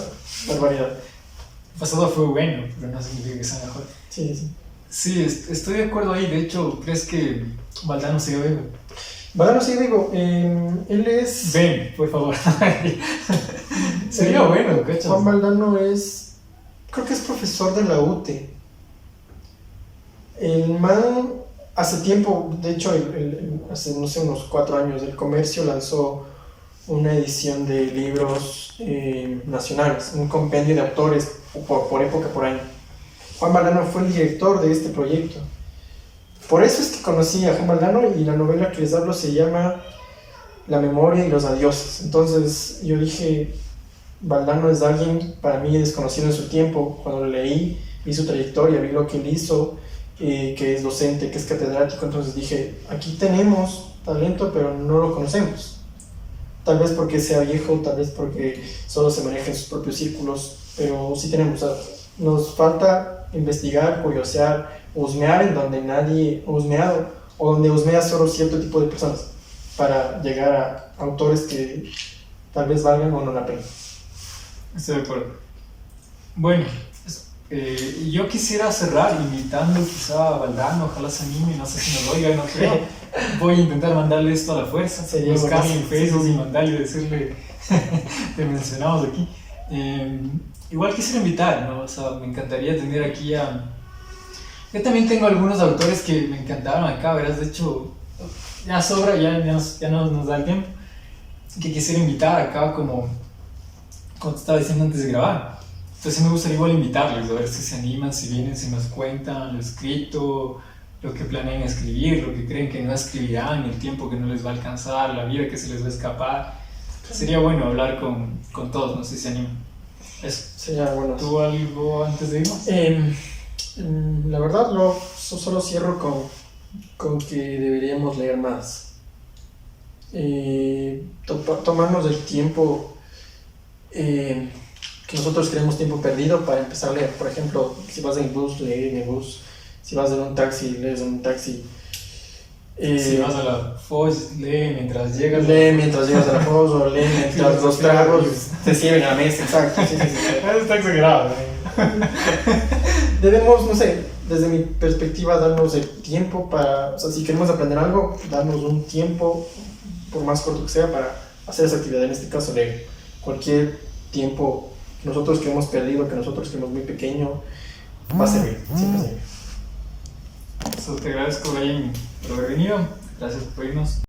barbaridad. El pasado fue bueno, pero no significa que sea mejor. Sí, sí. Sí, estoy de acuerdo ahí. De hecho, ¿crees que Valdano sigue vivo? Valdano sigue vivo. Él es... Ven, por favor. Sería bueno, ¿cachas? Juan Valdano es... creo que es profesor de la UTE. El man, hace tiempo, de hecho, hace, no sé, unos 4 años, El Comercio lanzó una edición de libros nacionales, un compendio de autores por época, por año. Juan Valdano fue el director de este proyecto. Por eso es que conocí a Juan Valdano, y la novela que les hablo se llama La memoria y los adioses. Entonces yo dije, Valdano es alguien para mí desconocido en su tiempo. Cuando lo leí, vi su trayectoria, vi lo que él hizo, que es docente, que es catedrático. Entonces dije, aquí tenemos talento, pero no lo conocemos. Tal vez porque sea viejo, tal vez porque solo se maneja en sus propios círculos, pero sí tenemos. Nos falta investigar, curiosear, husmear en donde nadie ha husmeado, o donde husmea solo cierto tipo de personas, para llegar a autores que tal vez valgan o no la pena. Estoy de acuerdo. Bueno, yo quisiera cerrar invitando quizá a Valdano, ojalá se anime, no sé si nos oiga, no creo. Voy a intentar mandarle esto a la fuerza, buscarle en Facebook y mandarle y decirle, te mencionamos aquí. Igual quisiera invitar, ¿no? O sea, me encantaría tener aquí a... Yo también tengo algunos autores que me encantaron acá, verás, de hecho, ya sobra, ya no nos da el tiempo, que quisiera invitar acá como te estaba diciendo antes de grabar. Entonces me gustaría igual invitarles, a ver si se animan, si vienen, si nos cuentan lo escrito, lo que planean escribir, lo que creen que no escribirán, el tiempo que no les va a alcanzar, la vida que se les va a escapar. Sería bueno hablar con todos, no sé si se animan. Eso. Sería bueno. ¿Tú algo antes de irnos? La verdad, solo cierro con que deberíamos leer más. Tomarnos el tiempo que nosotros creemos tiempo perdido para empezar a leer. Por ejemplo, si vas en bus, lee en el bus. Si vas en un taxi, lees en un taxi. Si vas a la Foz, lee mientras llegas. Lee mientras llegas a la Foz, o lee mientras los tragos te sirven a la mesa. Exacto. Sí. Eso está exagerado. Debemos, no sé, desde mi perspectiva, darnos el tiempo para, o sea, si queremos aprender algo, darnos un tiempo, por más corto que sea, para hacer esa actividad, en este caso leer. cualquier tiempo que nosotros que hemos perdido, que nosotros que hemos muy pequeño, va a servir, siempre sirve. Eso te agradezco, Brian, por haber venido. Gracias por irnos.